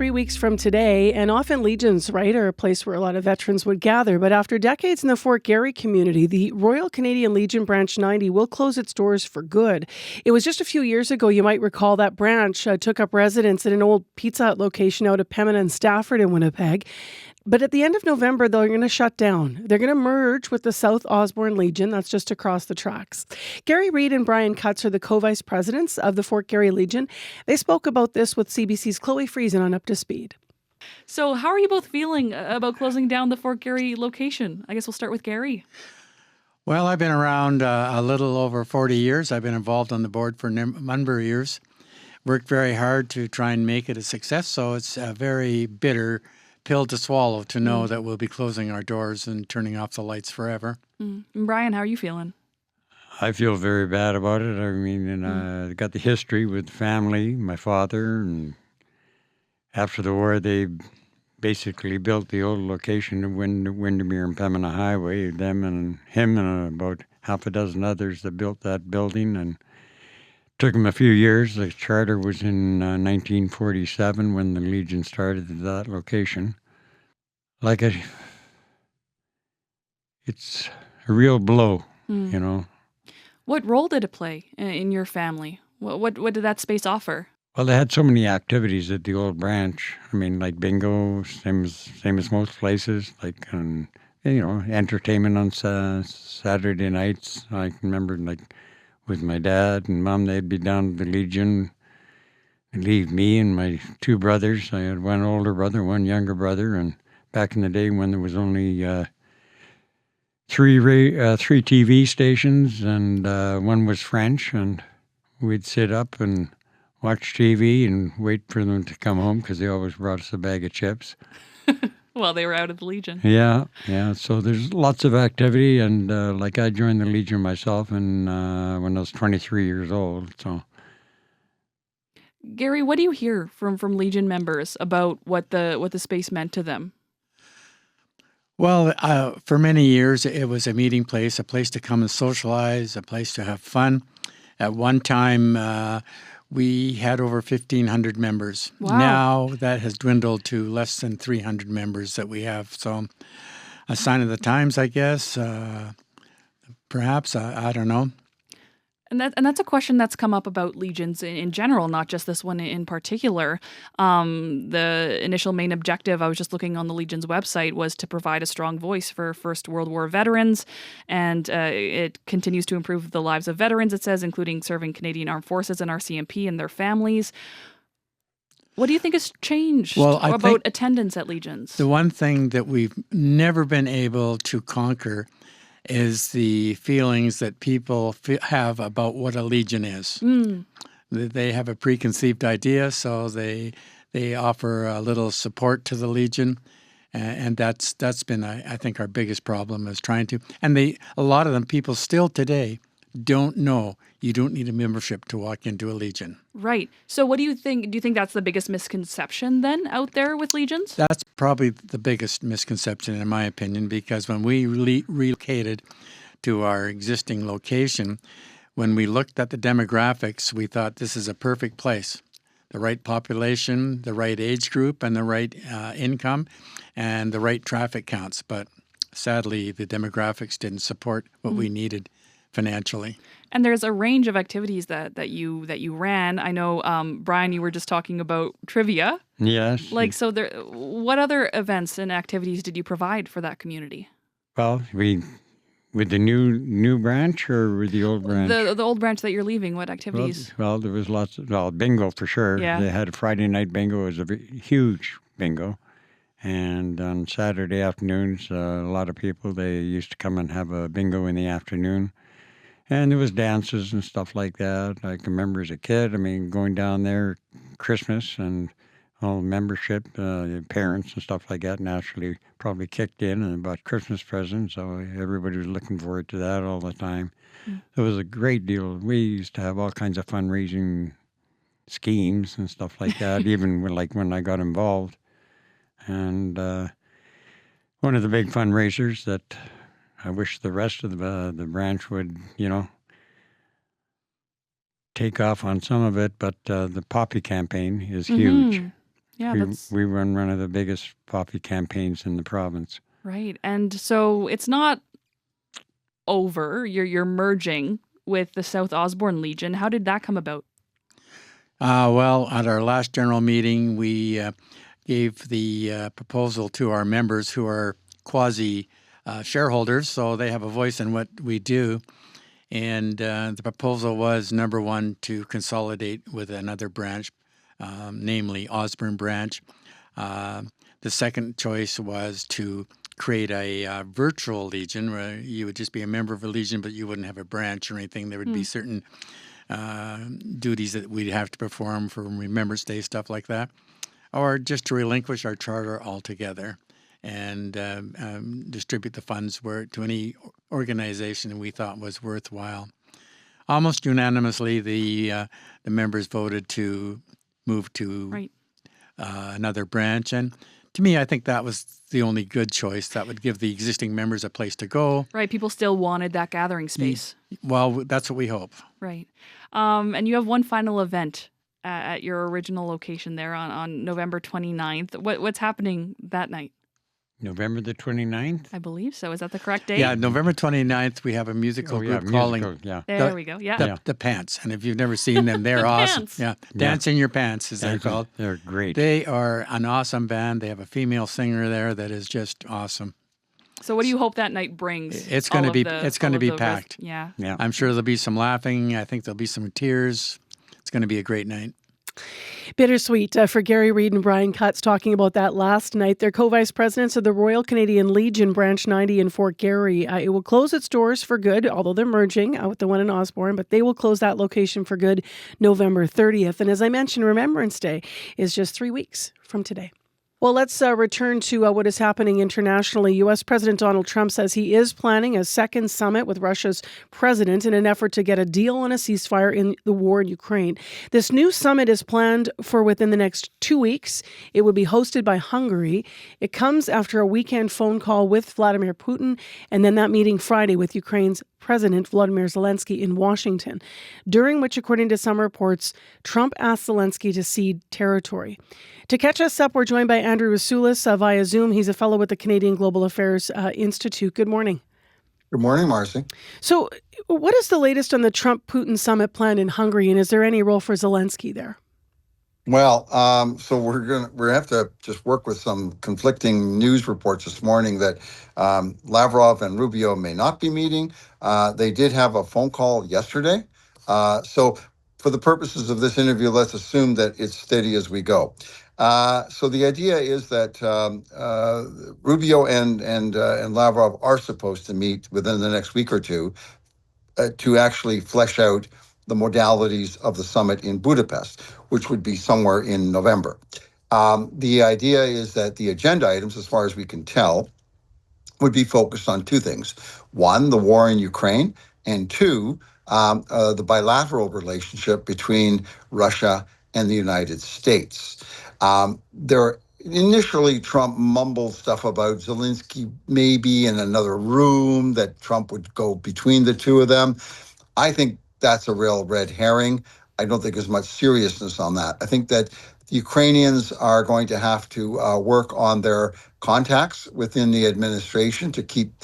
3 weeks from today, and often Legions, right, are a place where a lot of veterans would gather. But after decades in the Fort Garry community, the Royal Canadian Legion Branch 90 will close its doors for good. It was just a few years ago, you might recall, that branch took up residence at an old Pizza Hut location out of Pembina and Stafford in Winnipeg. But at the end of November, they're going to shut down. They're going to merge with the South Osborne Legion. That's just across the tracks. Garry Reid and Brian Cutts are the co-vice presidents of the Fort Garry Legion. They spoke about this with CBC's Chloe Friesen on Up to Speed. So how are you both feeling about closing down the Fort Garry location? I guess we'll start with Garry. Well, I've been around a little over 40 years. I've been involved on the board for a number of years. Worked very hard to try and make it a success, so it's a very bitter pill to swallow to know that we'll be closing our doors and turning off the lights forever. Brian, how are you feeling? I feel very bad about it. I mean, and I got the history with family, my father, and after the war, they basically built the old location of Windermere and Pembina Highway. Them and him and about half a dozen others that built that building, and took them a few years. The charter was in 1947 when the Legion started at that location. It's a real blow, you know. What role did it play in your family? What did that space offer? Well, they had so many activities at the old branch. I mean, like bingo, same as most places. Like, entertainment on Saturday nights. I can remember, like, with my dad and mom, they'd be down at the Legion. They'd leave me and my two brothers. I had one older brother, one younger brother. And back in the day when there was only three TV stations, and one was French, and we'd sit up and watch TV and wait for them to come home because they always brought us a bag of chips. Well, they were out of the Legion. Yeah. So there's lots of activity, and I joined the Legion myself when I was 23 years old. So, Garry, what do you hear from Legion members about what the space meant to them? Well, for many years, it was a meeting place, a place to come and socialize, a place to have fun. At one time, we had over 1,500 members. Wow. Now that has dwindled to less than 300 members that we have. So a sign of the times, I guess. Perhaps, I don't know. And that's a question that's come up about Legions in general, not just this one in particular. The initial main objective, I was just looking on the Legion's website, was to provide a strong voice for First World War veterans, and it continues to improve the lives of veterans, it says, including serving Canadian Armed Forces and RCMP and their families. What do you think has changed about attendance at Legions? The one thing that we've never been able to conquer is the feelings that people have about what a Legion is. They have a preconceived idea, so they offer a little support to the Legion, and that's been, I think, our biggest problem is trying to. And a lot of them, people still today, don't know you don't need a membership to walk into a Legion. Right. So what do you think? Do you think that's the biggest misconception then out there with Legions? That's probably the biggest misconception in my opinion, because when we relocated to our existing location, when we looked at the demographics, we thought this is a perfect place. The right population, the right age group, and the right income, and the right traffic counts. But sadly, the demographics didn't support what we needed financially. And there's a range of activities that you ran. I know, Brian, you were just talking about trivia. Yes. What other events and activities did you provide for that community? Well, with the new branch or with the old branch? The old branch that you're leaving, what activities? Well, there was lots of, bingo for sure. Yeah. They had a Friday night bingo. It was a huge bingo. And on Saturday afternoons, a lot of people, they used to come and have a bingo in the afternoon. And there was dances and stuff like that. I can remember as a kid, going down there Christmas and all membership, parents and stuff like that naturally probably kicked in and bought Christmas presents. So everybody was looking forward to that all the time. It was a great deal. We used to have all kinds of fundraising schemes and stuff like that, even when I got involved. And one of the big fundraisers that I wish the rest of the branch would, take off on some of it, but the Poppy campaign is huge. Yeah, we run one of the biggest poppy campaigns in the province. right. And so it's not over. You're merging with the South Osborne Legion. How did that come about? Well, at our last general meeting, we gave the proposal to our members who are quasi shareholders, so they have a voice in what we do. And the proposal was, number one, to consolidate with another branch, namely Osborne branch. The second choice was to create a virtual legion where you would just be a member of a legion, but you wouldn't have a branch or anything. There would be certain duties that we'd have to perform for Remembrance Day, stuff like that, or just to relinquish our charter altogether and distribute the funds to any organization we thought was worthwhile. Almost unanimously, the members voted to move to another branch, and to me, I think that was the only good choice. That would give the existing members a place to go. Right. People still wanted that gathering space. Well, that's what we hope. Right. And you have one final event at your original location there on November 29th. What's happening that night? November the 29th? I believe so. Is that the correct date? Yeah, November 29th, we have a musical group calling There we go. Yeah. the Pants. And if you've never seen them, they're awesome. Pants. Yeah, Dance in Your Pants, as they're called. They're great. They are an awesome band. They have a female singer there that is just awesome. So what do you hope that night brings? It's going to be packed. Yeah. I'm sure there'll be some laughing. I think there'll be some tears. It's going to be a great night. Bittersweet for Garry Reid and Brian Cutts talking about that last night. They're co-vice presidents of the Royal Canadian Legion Branch 90 in Fort Garry. It will close its doors for good, although they're merging with the one in Osborne, but they will close that location for good November 30th. And as I mentioned, Remembrance Day is just 3 weeks from today. Well, let's return to what is happening internationally. U.S. President Donald Trump says he is planning a second summit with Russia's president in an effort to get a deal on a ceasefire in the war in Ukraine. This new summit is planned for within the next 2 weeks. It will be hosted by Hungary. It comes after a weekend phone call with Vladimir Putin and then that meeting Friday with Ukraine's President Volodymyr Zelensky in Washington, during which, according to some reports, Trump asked Zelensky to cede territory. To catch us up, we're joined by Andrew Rasulis via Zoom. He's a fellow with the Canadian Global Affairs Institute. Good morning. Good morning, Marcy. So what is the latest on the Trump-Putin summit plan in Hungary, and is there any role for Zelensky there? Well, so we have to just work with some conflicting news reports this morning that Lavrov and Rubio may not be meeting. They did have a phone call yesterday. So for the purposes of this interview, let's assume that it's steady as we go. So the idea is that Rubio and Lavrov are supposed to meet within the next week or two to actually flesh out the modalities of the summit in Budapest, which would be somewhere in November. The idea is that the agenda items, as far as we can tell, would be focused on two things. One, the war in Ukraine, and two, the bilateral relationship between Russia and the United States. Initially, Trump mumbled stuff about Zelensky maybe in another room, that Trump would go between the two of them. I think that's a real red herring. I don't think there's much seriousness on that. I think that the Ukrainians are going to have to work on their contacts within the administration to keep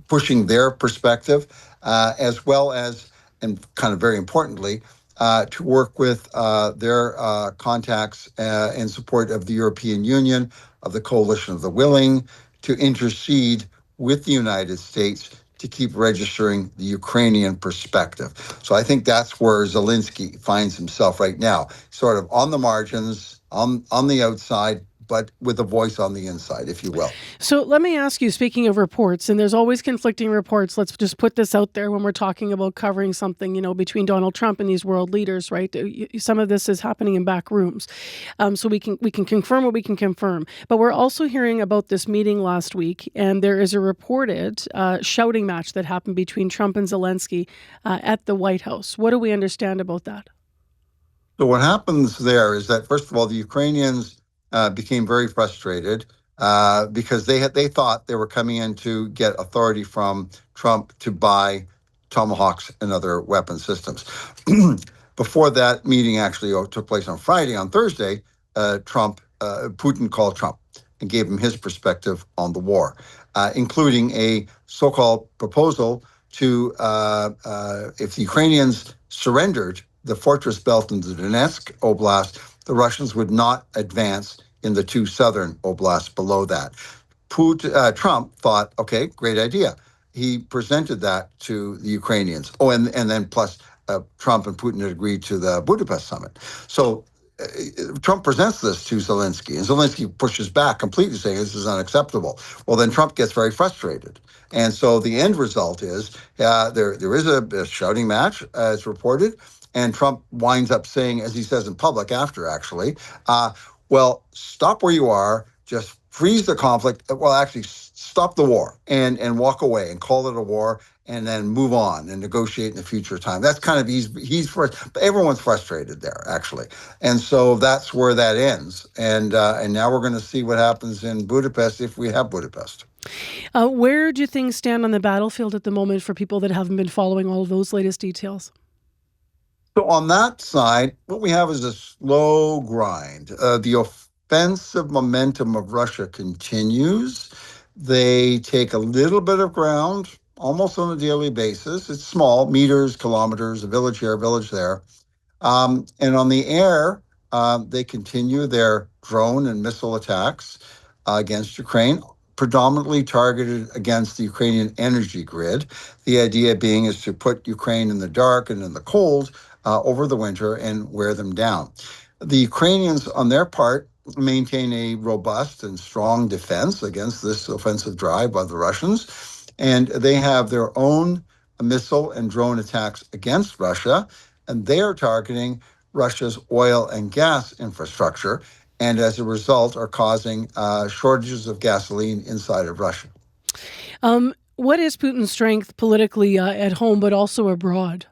pushing their perspective, as well as, and kind of very importantly, to work with their contacts in support of the European Union, of the Coalition of the Willing, to intercede with the United States to keep registering the Ukrainian perspective. So I think that's where Zelensky finds himself right now, sort of on the margins, on the outside, but with a voice on the inside, if you will. So let me ask you, speaking of reports, and there's always conflicting reports, let's just put this out there when we're talking about covering something, between Donald Trump and these world leaders, right? Some of this is happening in back rooms. So we can confirm what we can confirm. But we're also hearing about this meeting last week, and there is a reported shouting match that happened between Trump and Zelensky at the White House. What do we understand about that? So what happens there is that, first of all, the Ukrainians became very frustrated because they thought they were coming in to get authority from Trump to buy Tomahawks and other weapon systems. Before that meeting actually took place on Friday, on Thursday, Trump Putin called Trump and gave him his perspective on the war, including a so-called proposal to, if the Ukrainians surrendered the fortress belt in the Donetsk Oblast, the Russians would not advance in the two southern oblasts below that. Trump thought, okay, great idea. He presented that to the Ukrainians. Oh, and then plus Trump and Putin had agreed to the Budapest summit. So Trump presents this to Zelensky, and Zelensky pushes back completely, saying this is unacceptable. Well, then Trump gets very frustrated. And so the end result is there is a shouting match, as reported, and Trump winds up saying, as he says in public after, actually, well, stop where you are, just freeze the conflict, well, actually stop the war and walk away and call it a war and then move on and negotiate in the future time. That's kind of, everyone's frustrated there, actually. And so that's where that ends. And now we're going to see what happens in Budapest if we have Budapest. Where do things stand on the battlefield at the moment for people that haven't been following all of those latest details? So on that side, what we have is a slow grind. The offensive momentum of Russia continues. They take a little bit of ground almost on a daily basis. It's small, meters, kilometers, a village here, a village there. And on the air, they continue their drone and missile attacks against Ukraine, predominantly targeted against the Ukrainian energy grid. The idea being is to put Ukraine in the dark and in the cold over the winter and wear them down. The Ukrainians, on their part, maintain a robust and strong defense against this offensive drive by the Russians. And they have their own missile and drone attacks against Russia, and they are targeting Russia's oil and gas infrastructure, and as a result are causing shortages of gasoline inside of Russia. What is Putin's strength politically at home, but also abroad?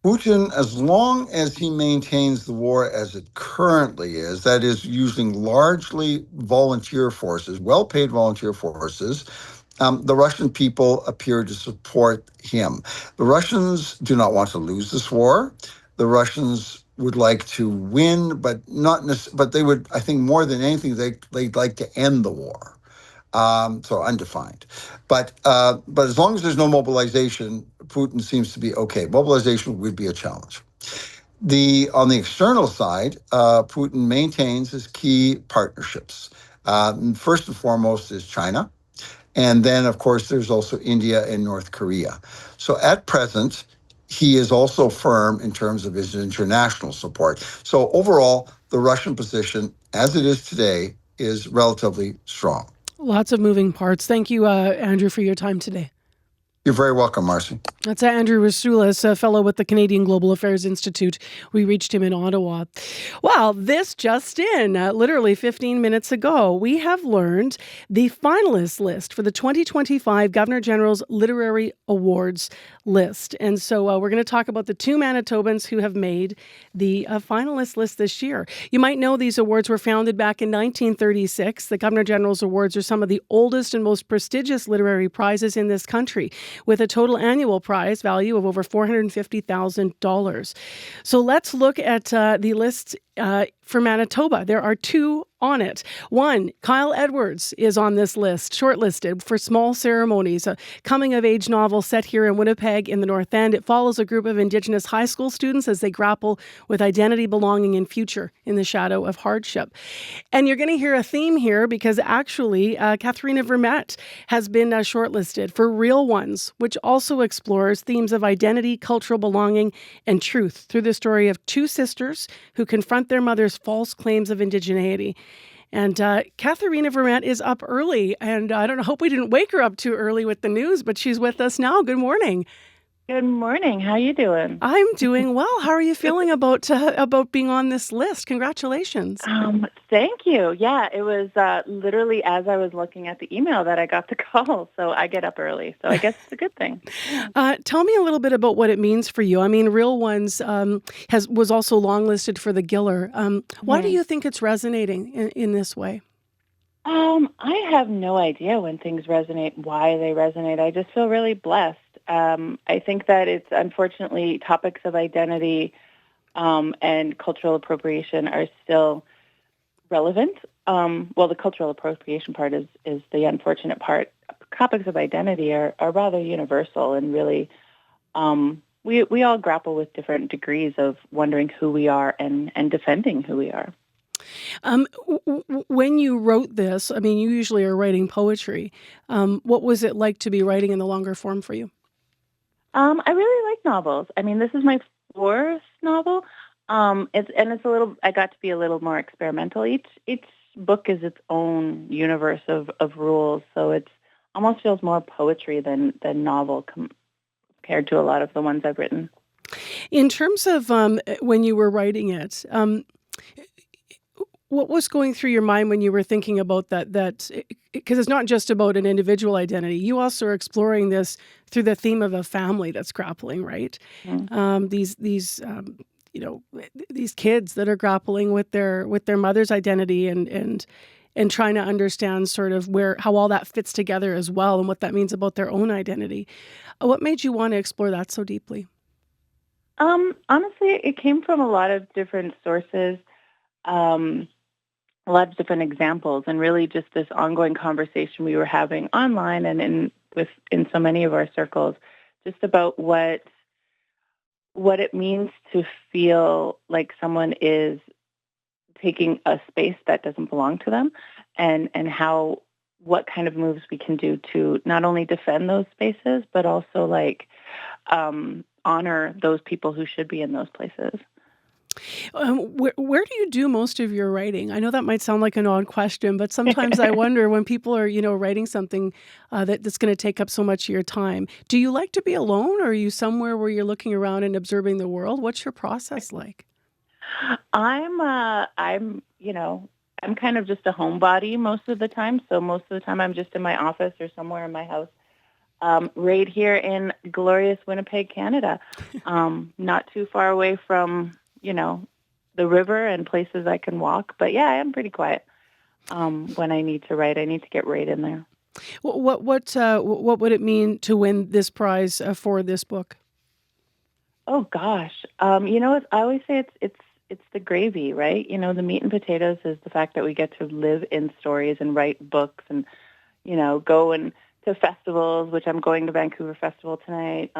Putin, as long as he maintains the war as it currently is, that is using largely volunteer forces, well-paid volunteer forces, the Russian people appear to support him. The Russians do not want to lose this war. The Russians would like to win, but but they would, I think, more than anything, they'd like to end the war. So undefined. But as long as there's no mobilization, Putin seems to be okay. Mobilization would be a challenge. On the external side, Putin maintains his key partnerships. First and foremost is China. And then, of course, there's also India and North Korea. So at present, he is also firm in terms of his international support. So overall, the Russian position, as it is today, is relatively strong. Lots of moving parts. Thank you, Andrew, for your time today. You're very welcome, Marcy. That's Andrew Rasulis, a fellow with the Canadian Global Affairs Institute. We reached him in Ottawa. Well, this just in, literally 15 minutes ago, we have learned the finalist list for the 2025 Governor General's Literary Awards list. And so we're going to talk about the two Manitobans who have made the finalist list this year. You might know these awards were founded back in 1936. The Governor General's Awards are some of the oldest and most prestigious literary prizes in this country, with a total annual prize value of over $450,000. So let's look at the list for Manitoba. There are two on it. One, Kyle Edwards is on this list, shortlisted for Small Ceremonies, a coming-of-age novel set here in Winnipeg in the North End. It follows a group of Indigenous high school students as they grapple with identity, belonging, and future in the shadow of hardship. And you're going to hear a theme here because actually Katharina Vermette has been shortlisted for Real Ones, which also explores themes of identity, cultural belonging, and truth through the story of two sisters who confront their mother's false claims of indigeneity. And Katharina Vermette is up early, and I hope we didn't wake her up too early with the news, but she's with us now. Good morning. Good morning. How you doing? I'm doing well. How are you feeling about being on this list? Congratulations. Thank you. Yeah, it was literally as I was looking at the email that I got the call. So I get up early. So I guess it's a good thing. Tell me a little bit about what it means for you. I mean, Real Ones was also longlisted for the Giller. Why do you think it's resonating in this way? I have no idea when things resonate, why they resonate. I just feel really blessed. I think that it's unfortunately topics of identity and cultural appropriation are still relevant. Well, the cultural appropriation part is the unfortunate part. Topics of identity are rather universal, and really, we all grapple with different degrees of wondering who we are and defending who we are. When you wrote this, I mean, you usually are writing poetry. What was it like to be writing in the longer form for you? I really like novels. I mean, this is my fourth novel. It's a little. I got to be a little more experimental. Each book is its own universe of rules, so it's almost feels more poetry than novel compared to a lot of the ones I've written. In terms of when you were writing it, what was going through your mind when you were thinking about that? Because it's not just about an individual identity. You also are exploring this through the theme of a family that's grappling, right? Mm. These kids that are grappling with their mother's identity and trying to understand sort of how all that fits together as well, and what that means about their own identity. What made you want to explore that so deeply? Honestly, it came from a lot of different sources. A lot of different examples, and really just this ongoing conversation we were having online and in so many of our circles, just about what it means to feel like someone is taking a space that doesn't belong to them, and what kind of moves we can do to not only defend those spaces, but also honor those people who should be in those places. Where do you do most of your writing? I know that might sound like an odd question, but sometimes I wonder when people are, writing something that's going to take up so much of your time. Do you like to be alone, or are you somewhere where you're looking around and observing the world? What's your process like? I'm kind of just a homebody most of the time. So most of the time I'm just in my office or somewhere in my house, right here in glorious Winnipeg, Canada, not too far away from the river and places I can walk. But yeah, I am pretty quiet when I need to write. I need to get right in there. What would it mean to win this prize for this book? Oh gosh, I always say it's the gravy, right? The meat and potatoes is the fact that we get to live in stories and write books and go to festivals, which I'm going to Vancouver Festival tonight.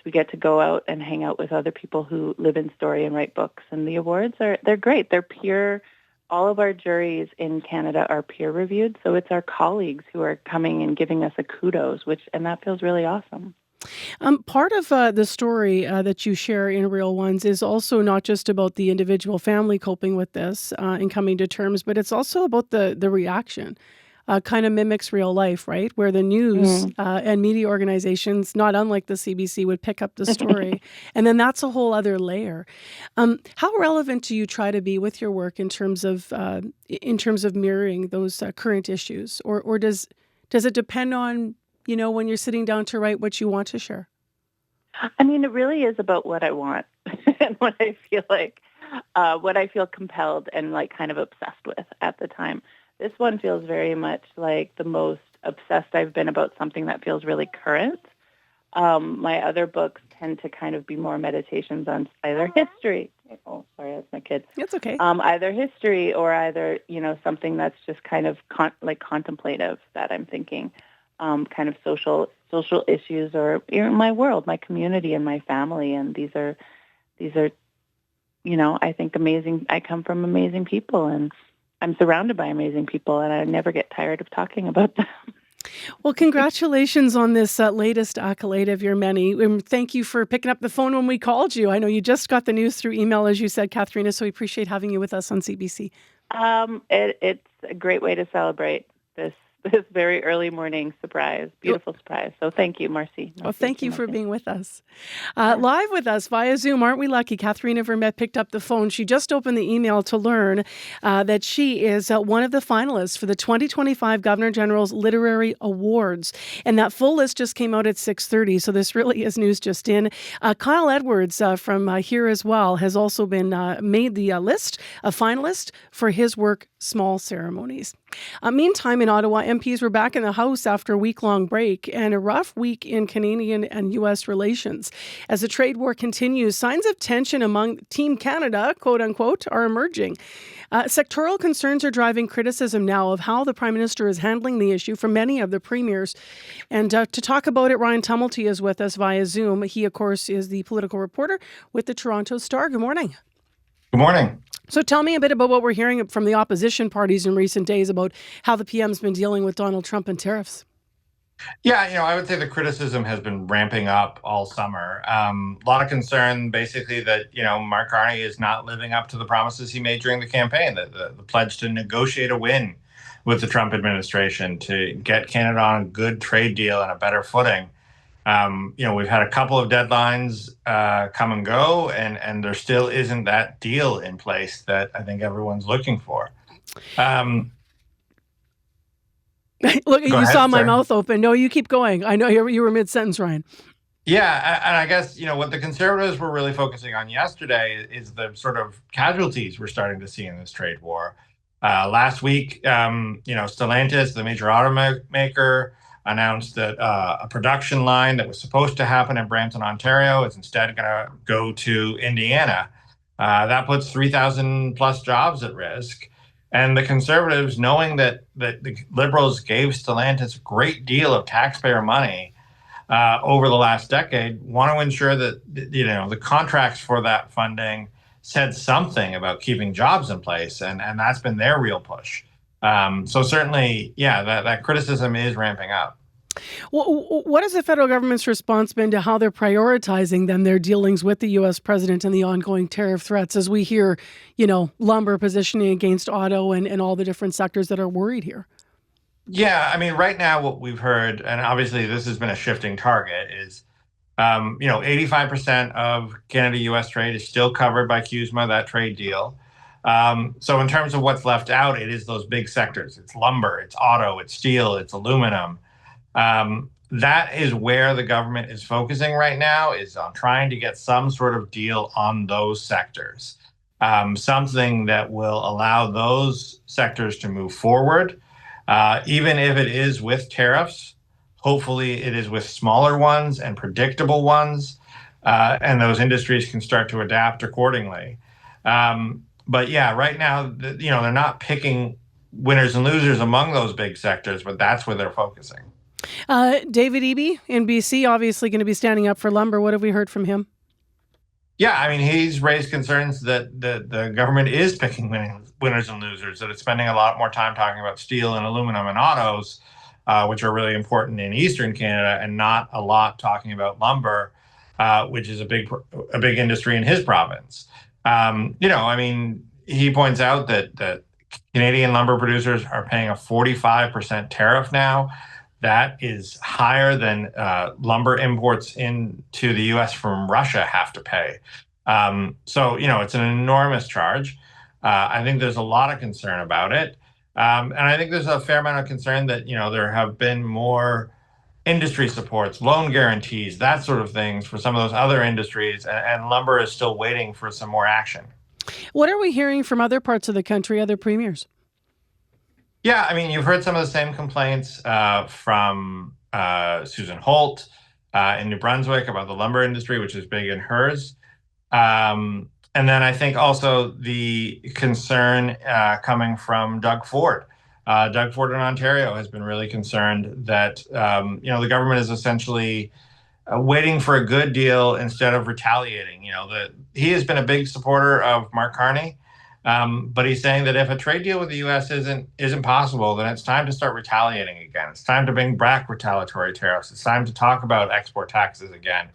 We get to go out and hang out with other people who live in story and write books. And the awards they're great. They're peer. All of our juries in Canada are peer reviewed. So it's our colleagues who are coming and giving us a kudos, and that feels really awesome. Part of the story that you share in Real Ones is also not just about the individual family coping with this and coming to terms, but it's also about the reaction. Kind of mimics real life, right? Where the news and media organizations, not unlike the CBC, would pick up the story. And then that's a whole other layer. How relevant do you try to be with your work in terms of mirroring those current issues? Or does it depend on, when you're sitting down to write, what you want to share? I mean, it really is about what I want and what I feel like, what I feel compelled and kind of obsessed with at the time. This one feels very much like the most obsessed I've been about something that feels really current. My other books tend to kind of be more meditations on either history. Oh, sorry, that's my kid. It's okay. Either history or something that's just kind of contemplative that I'm thinking, kind of social issues or my world, my community, and my family. And these are, I think amazing. I come from amazing people, and I'm surrounded by amazing people, and I never get tired of talking about them. Well, congratulations on this latest accolade of your many. And thank you for picking up the phone when we called you. I know you just got the news through email, as you said, Katharina, so we appreciate having you with us on CBC. It's a great way to celebrate this very early morning surprise, beautiful surprise. So thank you, Marcy. Well, thank you for being with us. Live with us via Zoom, aren't we lucky? Katharina Vermette picked up the phone. She just opened the email to learn that she is one of the finalists for the 2025 Governor General's Literary Awards. And that full list just came out at 6:30, so this really is news just in. Kyle Edwards from here as well has also been made the list, a finalist for his work, Small Ceremonies. Meantime, in Ottawa, MPs were back in the House after a week-long break and a rough week in Canadian and U.S. relations. As the trade war continues, signs of tension among Team Canada, quote-unquote, are emerging. Sectoral concerns are driving criticism now of how the Prime Minister is handling the issue from many of the premiers. And to talk about it, Ryan Tumulty is with us via Zoom. He, of course, is the political reporter with the Toronto Star. Good morning. Good morning. So tell me a bit about what we're hearing from the opposition parties in recent days about how the PM's been dealing with Donald Trump and tariffs. Yeah, I would say the criticism has been ramping up all summer. A lot of concern, basically, that, Mark Carney is not living up to the promises he made during the campaign, the pledge to negotiate a win with the Trump administration to get Canada on a good trade deal and a better footing. We've had a couple of deadlines come and go, and there still isn't that deal in place that I think everyone's looking for. Look, you saw my mouth open. No, you keep going. I know you were mid-sentence, Ryan. Yeah, and I guess, what the Conservatives were really focusing on yesterday is the sort of casualties we're starting to see in this trade war. Last week, Stellantis, the major automaker, announced that a production line that was supposed to happen in Brampton, Ontario, is instead going to go to Indiana. That puts 3,000 plus jobs at risk. And the Conservatives, knowing that the Liberals gave Stellantis a great deal of taxpayer money over the last decade, want to ensure that the contracts for that funding said something about keeping jobs in place, and that's been their real push. So certainly, that criticism is ramping up. What has the federal government's response been to how they're prioritizing then their dealings with the U.S. president and the ongoing tariff threats as we hear, lumber positioning against auto and all the different sectors that are worried here? Yeah, right now what we've heard, and obviously this has been a shifting target, is 85% of Canada-U.S. trade is still covered by CUSMA, that trade deal. So in terms of what's left out, it is those big sectors. It's lumber, it's auto, it's steel, it's aluminum. That is where the government is focusing right now, is on trying to get some sort of deal on those sectors. Something that will allow those sectors to move forward, even if it is with tariffs. Hopefully it is with smaller ones and predictable ones, and those industries can start to adapt accordingly. But yeah, right now, they're not picking winners and losers among those big sectors, but that's where they're focusing. David Eby in BC, obviously going to be standing up for lumber. What have we heard from him? Yeah, he's raised concerns that the government is picking winners and losers, that it's spending a lot more time talking about steel and aluminum and autos, which are really important in Eastern Canada, and not a lot talking about lumber, which is a big industry in his province. He points out that Canadian lumber producers are paying a 45% tariff now. That is higher than lumber imports into the U.S. from Russia have to pay. So, it's an enormous charge. I think there's a lot of concern about it. And I think there's a fair amount of concern that, there have been more industry supports, loan guarantees, that sort of things for some of those other industries. And lumber is still waiting for some more action. What are we hearing from other parts of the country, other premiers? Yeah, you've heard some of the same complaints from Susan Holt in New Brunswick about the lumber industry, which is big in hers. And then I think also the concern coming from Doug Ford. Doug Ford in Ontario has been really concerned that, the government is essentially waiting for a good deal instead of retaliating. He has been a big supporter of Mark Carney. But he's saying that if a trade deal with the U.S. isn't possible, then it's time to start retaliating again. It's time to bring back retaliatory tariffs. It's time to talk about export taxes again.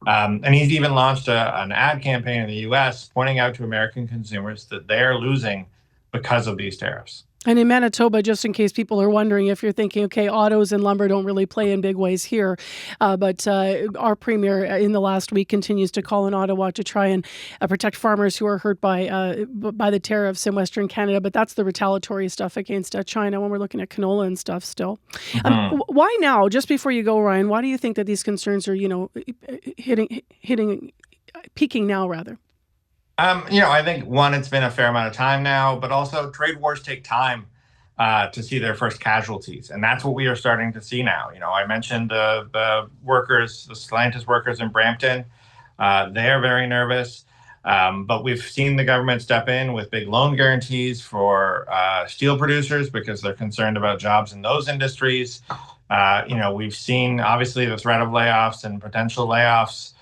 And he's even launched an ad campaign in the U.S. pointing out to American consumers that they are losing because of these tariffs. And in Manitoba, just in case people are wondering, if you're thinking, okay, autos and lumber don't really play in big ways here, but our premier in the last week continues to call on Ottawa to try and protect farmers who are hurt by the tariffs in Western Canada. But that's the retaliatory stuff against China when we're looking at canola and stuff still. Why now? Just before you go, Ryan, why do you think that these concerns are, peaking now, rather? I think, one, it's been a fair amount of time now, but also trade wars take time. to see their first casualties. And that's what we are starting to see now. I mentioned the workers, the Stellantis workers in Brampton. They are very nervous. But we've seen the government step in with big loan guarantees for steel producers because they're concerned about jobs in those industries. We've seen, obviously, the threat of layoffs and potential layoffs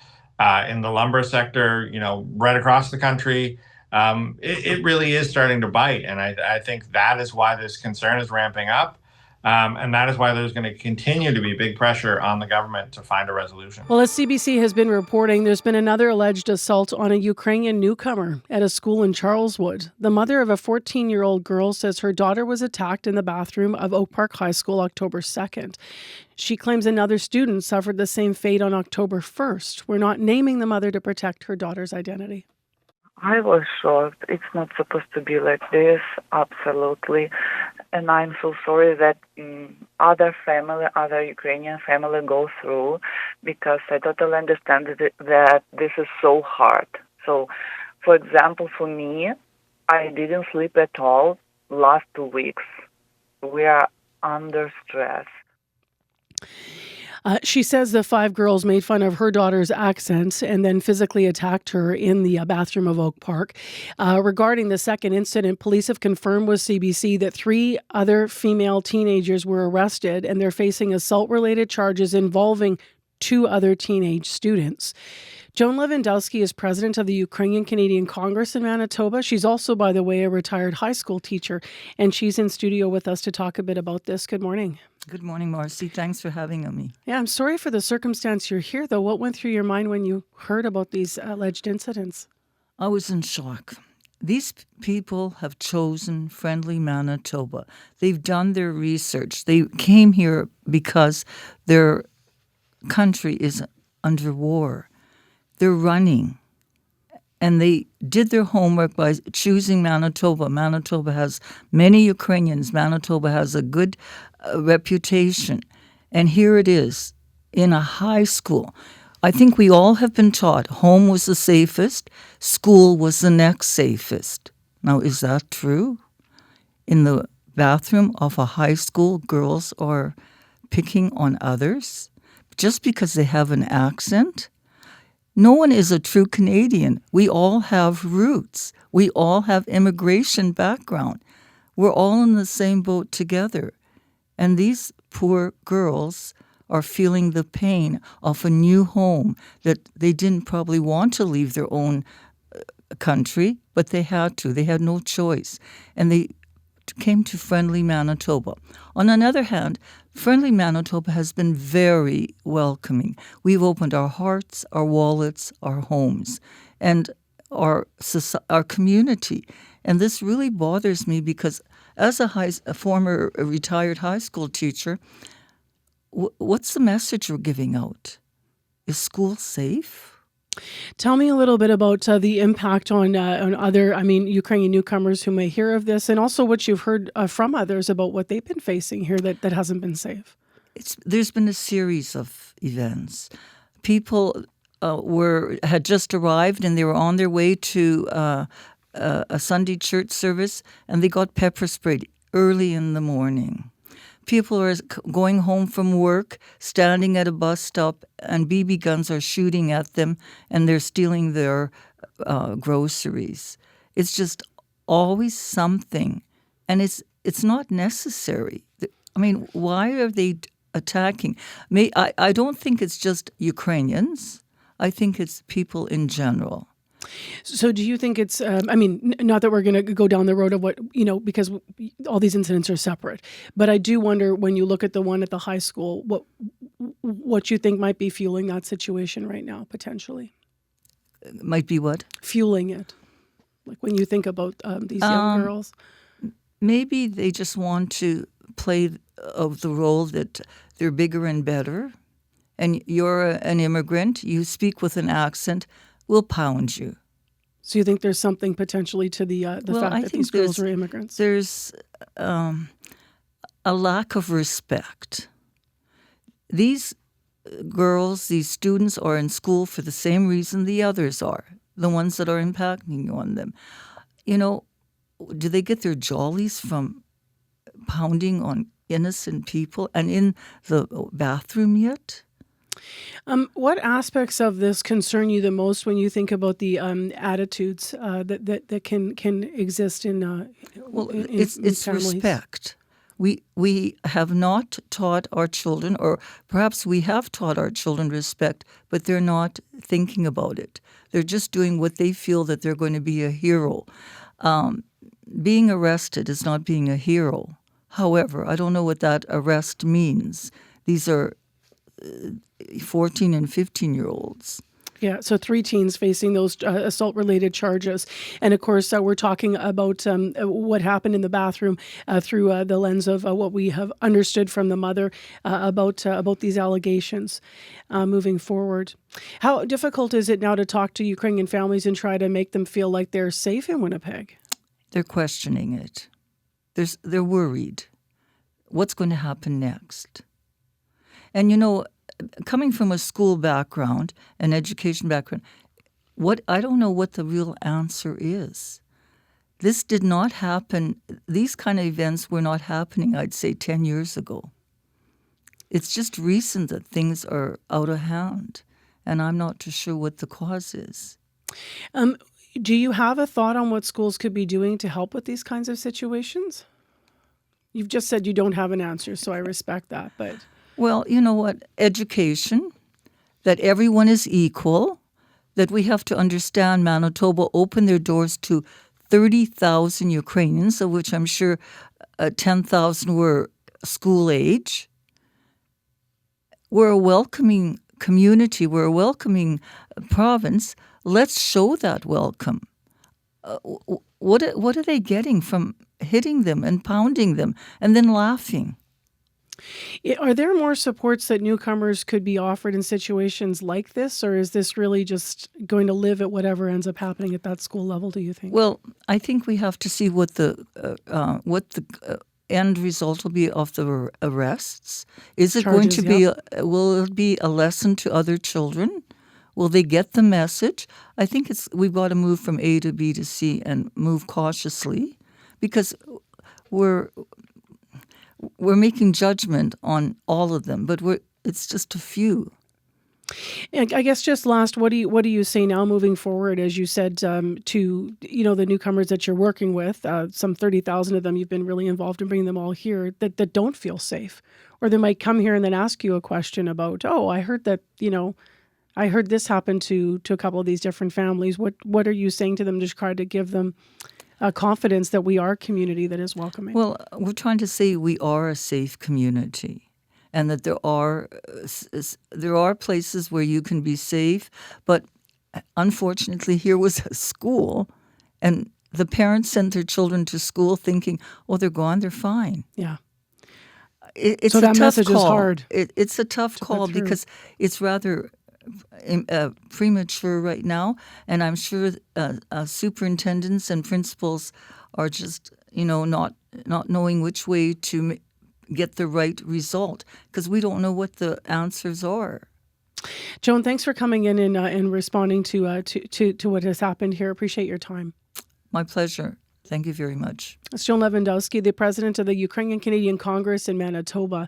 in the lumber sector, right across the country. It really is starting to bite. And I think that is why this concern is ramping up. And that is why there's going to continue to be big pressure on the government to find a resolution. Well, as CBC has been reporting, there's been another alleged assault on a Ukrainian newcomer at a school in Charleswood. The mother of a 14-year-old girl says her daughter was attacked in the bathroom of Oak Park High School October 2nd. She claims another student suffered the same fate on October 1st. We're not naming the mother to protect her daughter's identity. I was shocked. It's not supposed to be like this, absolutely. And I'm so sorry that other Ukrainian family go through, because I totally understand that this is so hard. So, for example, for me, I didn't sleep at all last 2 weeks. We are under stress. She says the 5 girls made fun of her daughter's accent and then physically attacked her in the bathroom of Oak Park. Regarding the second incident, police have confirmed with CBC that 3 other female teenagers were arrested, and they're facing assault-related charges involving 2 other teenage students. Joan Lewandowski is president of the Ukrainian Canadian Congress in Manitoba. She's also, by the way, a retired high school teacher, and she's in studio with us to talk a bit about this. Good morning. Good morning, Marcy. Thanks for having me. Yeah, I'm sorry for the circumstance you're here, though. What went through your mind when you heard about these alleged incidents? I was in shock. These people have chosen friendly Manitoba. They've done their research. They came here because their country is under war. They're running. And they did their homework by choosing Manitoba. Manitoba has many Ukrainians. Manitoba has a good reputation. And here it is, in a high school. I think we all have been taught home was the safest, school was the next safest. Now, is that true? In the bathroom of a high school, girls are picking on others just because they have an accent? No one is a true Canadian. We all have roots. We all have immigration background. We're all in the same boat together. And these poor girls are feeling the pain of a new home that they didn't probably want to leave their own country, but they had to. They had no choice. And they came to friendly Manitoba. On the other hand, friendly Manitoba has been very welcoming. We've opened our hearts, our wallets, our homes, and our community. And this really bothers me because as a former retired high school teacher, what's the message we're giving out? Is school safe? Tell me a little bit about the impact on other, Ukrainian newcomers who may hear of this, and also what you've heard from others about what they've been facing here that hasn't been safe. There's been a series of events. People had just arrived and they were on their way to a Sunday church service, and they got pepper sprayed early in the morning. People are going home from work, standing at a bus stop, and BB guns are shooting at them, and they're stealing their groceries. It's just always something, and it's not necessary. I mean, why are they attacking? I don't think it's just Ukrainians. I think it's people in general. So do you think it's, not that we're going to go down the road of what, because all these incidents are separate, but I do wonder when you look at the one at the high school, what you think might be fueling that situation right now, potentially? Might be what? Fueling it. Like when you think about these young girls. Maybe they just want to play of the role that they're bigger and better, and you're an immigrant, you speak with an accent, we'll pound you. So you think there's something potentially to the fact that these girls are immigrants? There's a lack of respect. These girls, these students are in school for the same reason the others are, the ones that are impacting on them. Do they get their jollies from pounding on innocent people and in the bathroom yet? What aspects of this concern you the most when you think about the attitudes that can exist in It's families? respect. We have not taught our children, or perhaps we have taught our children respect, but they're not thinking about it. They're just doing what they feel that they're going to be a hero. Being arrested is not being a hero. However, I don't know what that arrest means. These are 14 and 15-year-olds. Yeah, so 3 teens facing those assault-related charges. And of course, we're talking about what happened in the bathroom through the lens of what we have understood from the mother about these allegations moving forward. How difficult is it now to talk to Ukrainian families and try to make them feel like they're safe in Winnipeg? They're questioning it. They're worried. What's going to happen next? And coming from a school background, an education background, I don't know what the real answer is. This did not happen. These kind of events were not happening, I'd say, 10 years ago. It's just recent that things are out of hand, and I'm not too sure what the cause is. Do you have a thought on what schools could be doing to help with these kinds of situations? You've just said you don't have an answer, so I respect that, but... Well, you know what? Education, that everyone is equal, that we have to understand Manitoba opened their doors to 30,000 Ukrainians, of which I'm sure 10,000 were school age. We're a welcoming community. We're a welcoming province. Let's show that welcome. What are they getting from hitting them and pounding them and then laughing? Are there more supports that newcomers could be offered in situations like this, or is this really just going to live at whatever ends up happening at that school level, do you think? Well, I think we have to see what the end result will be of the arrests. Is it going to be, will it be a lesson to other children? Will they get the message? I think we've got to move from A to B to C and move cautiously, because we're making judgment on all of them, but it's just a few. And I guess just last, what do you say now moving forward, as you said, to the newcomers that you're working with, some 30,000 of them, you've been really involved in bringing them all here, that don't feel safe, or they might come here and then ask you a question about, I heard that, I heard this happen to a couple of these different families. What are you saying to them to try to give them confidence that we are a community that is welcoming? Well, we're trying to say we are a safe community, and that there are places where you can be safe. But unfortunately, here was a school, and the parents sent their children to school thinking, they're gone, they're fine. Yeah. It's so a that tough message call. is hard. It's a tough call because it's rather premature right now, and I'm sure superintendents and principals are just not knowing which way to get the right result, because we don't know what the answers are. Joan, thanks for coming in and responding to what has happened here. Appreciate your time. My pleasure. Thank you very much. It's Joan Lewandowski, the president of the Ukrainian Canadian Congress in Manitoba.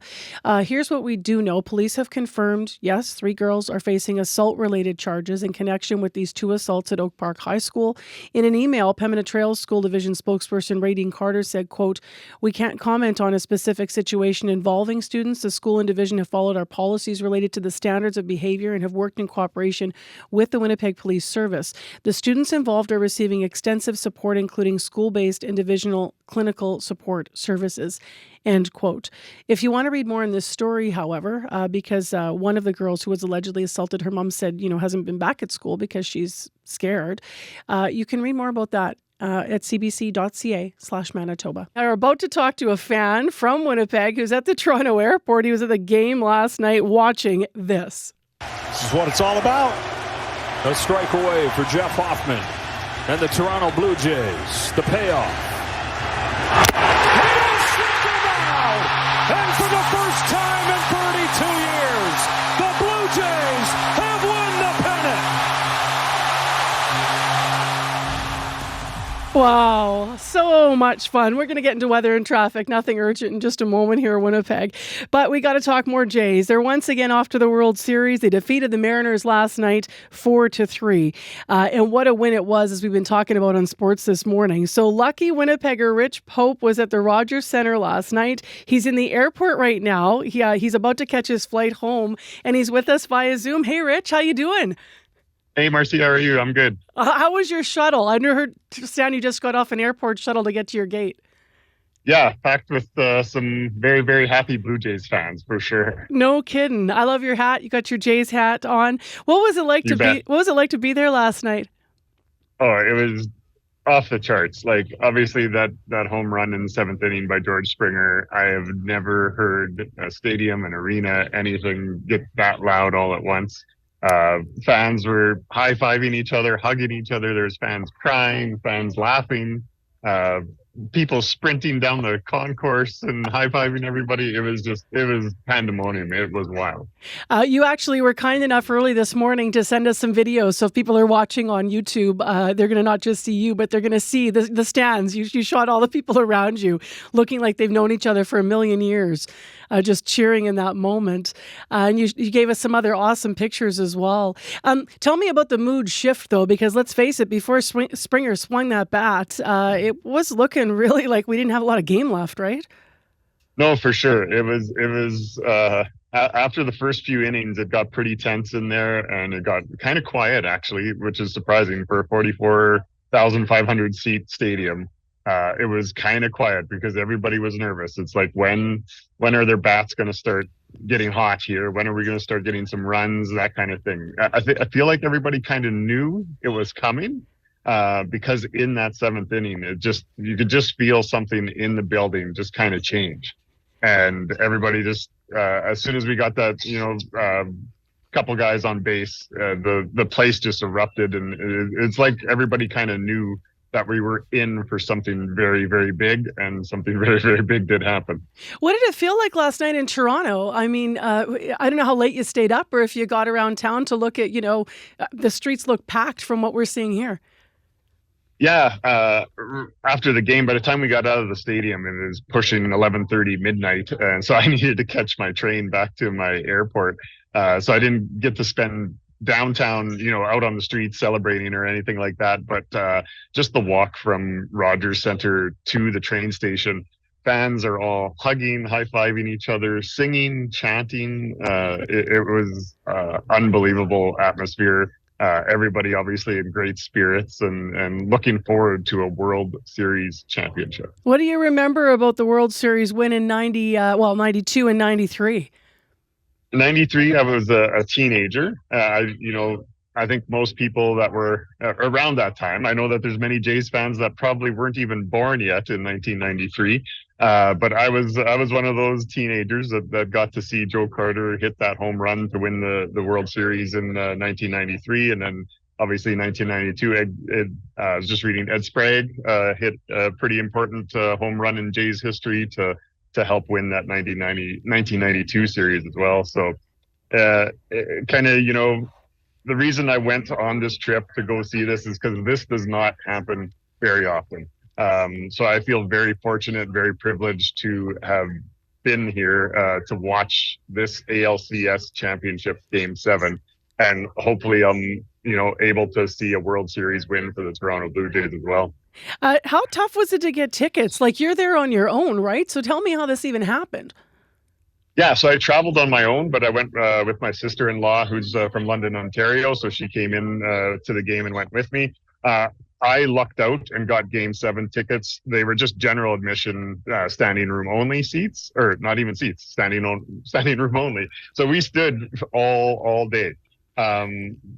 Here's what we do know. Police have confirmed, yes, 3 girls are facing assault-related charges in connection with these 2 assaults at Oak Park High School. In an email, Pembina Trails School Division spokesperson Radine Carter said, quote, "We can't comment on a specific situation involving students. The school and division have followed our policies related to the standards of behavior and have worked in cooperation with the Winnipeg Police Service. The students involved are receiving extensive support, including school-based and divisional clinical support services," end quote. If you want to read more in this story, however, because one of the girls who was allegedly assaulted, her mom said, hasn't been back at school because she's scared. You can read more about that at cbc.ca/Manitoba. We're about to talk to a fan from Winnipeg who's at the Toronto airport. He was at the game last night watching this. This is what it's all about. A strike away for Jeff Hoffman and the Toronto Blue Jays. The payoff. And for the first time in 32 years, the Blue Jays have won the pennant. Wow. So so much fun. We're going to get into weather and traffic. Nothing urgent in just a moment here in Winnipeg. But we got to talk more Jays. They're once again off to the World Series. They defeated the Mariners last night 4-3. And what a win it was, as we've been talking about on sports this morning. So lucky Winnipegger Rich Pope was at the Rogers Centre last night. He's in the airport right now. He's about to catch his flight home, and he's with us via Zoom. Hey, Rich, how you doing? Hey, Marcy, how are you? I'm good. How was your shuttle? I understand you just got off an airport shuttle to get to your gate. Yeah, packed with some very, very happy Blue Jays fans, for sure. No kidding. I love your hat. You got your Jays hat on. What was it like to be there last night? Oh, it was off the charts. Like, obviously, that home run in the seventh inning by George Springer, I have never heard a stadium, an arena, anything get that loud all at once. Fans were high-fiving each other, hugging each other. There's fans crying, fans laughing, people sprinting down the concourse and high-fiving everybody. It was pandemonium. It was wild. You actually were kind enough early this morning to send us some videos. So if people are watching on YouTube, they're going to not just see you, but they're going to see the stands. You shot all the people around you looking like they've known each other for a million years, just cheering in that moment. And you gave us some other awesome pictures as well. Tell me about the mood shift, though, because let's face it, before Springer swung that bat, it was looking really like we didn't have a lot of game left, right? No, for sure. It was after the first few innings, it got pretty tense in there, and it got kind of quiet, actually, which is surprising for a 44,500 seat stadium. It was kind of quiet because everybody was nervous. It's like, when are their bats going to start getting hot here? When are we going to start getting some runs? That kind of thing. I feel like everybody kind of knew it was coming. Because in that seventh inning, you could just feel something in the building just kind of change. And everybody just, as soon as we got that, couple guys on base, the place just erupted. And it's like everybody kind of knew that we were in for something very, very big, and something very, very big did happen. What did it feel like last night in Toronto? I mean, I don't know how late you stayed up or if you got around town to look at, the streets look packed from what we're seeing here. Yeah, after the game, by the time we got out of the stadium, it was pushing 11:30 midnight, and so I needed to catch my train back to my airport. So I didn't get to spend downtown, out on the streets celebrating or anything like that. But just the walk from Rogers Centre to the train station, fans are all hugging, high-fiving each other, singing, chanting. It was unbelievable atmosphere. Everybody obviously in great spirits and looking forward to a World Series championship. What do you remember about the World Series win in 92 and 93? 93, I was a teenager. I think most people that were around that time, I know that there's many Jays fans that probably weren't even born yet in 1993. But I was one of those teenagers that got to see Joe Carter hit that home run to win the World Series in 1993. And then obviously 1992, I was just reading Ed Sprague hit a pretty important home run in Jays history to help win that 1992 series as well. So the reason I went on this trip to go see this is because this does not happen very often. So I feel very fortunate, very privileged to have been here to watch this ALCS championship game 7. And hopefully I'm, able to see a World Series win for the Toronto Blue Jays as well. How tough was it to get tickets? Like, you're there on your own, right? So tell me how this even happened. Yeah, so I traveled on my own, but I went with my sister-in-law, who's from London, Ontario. So she came in to the game and went with me. I lucked out and got Game 7 tickets. They were just general admission, standing room only seats, or not even seats, standing room only. So we stood all day.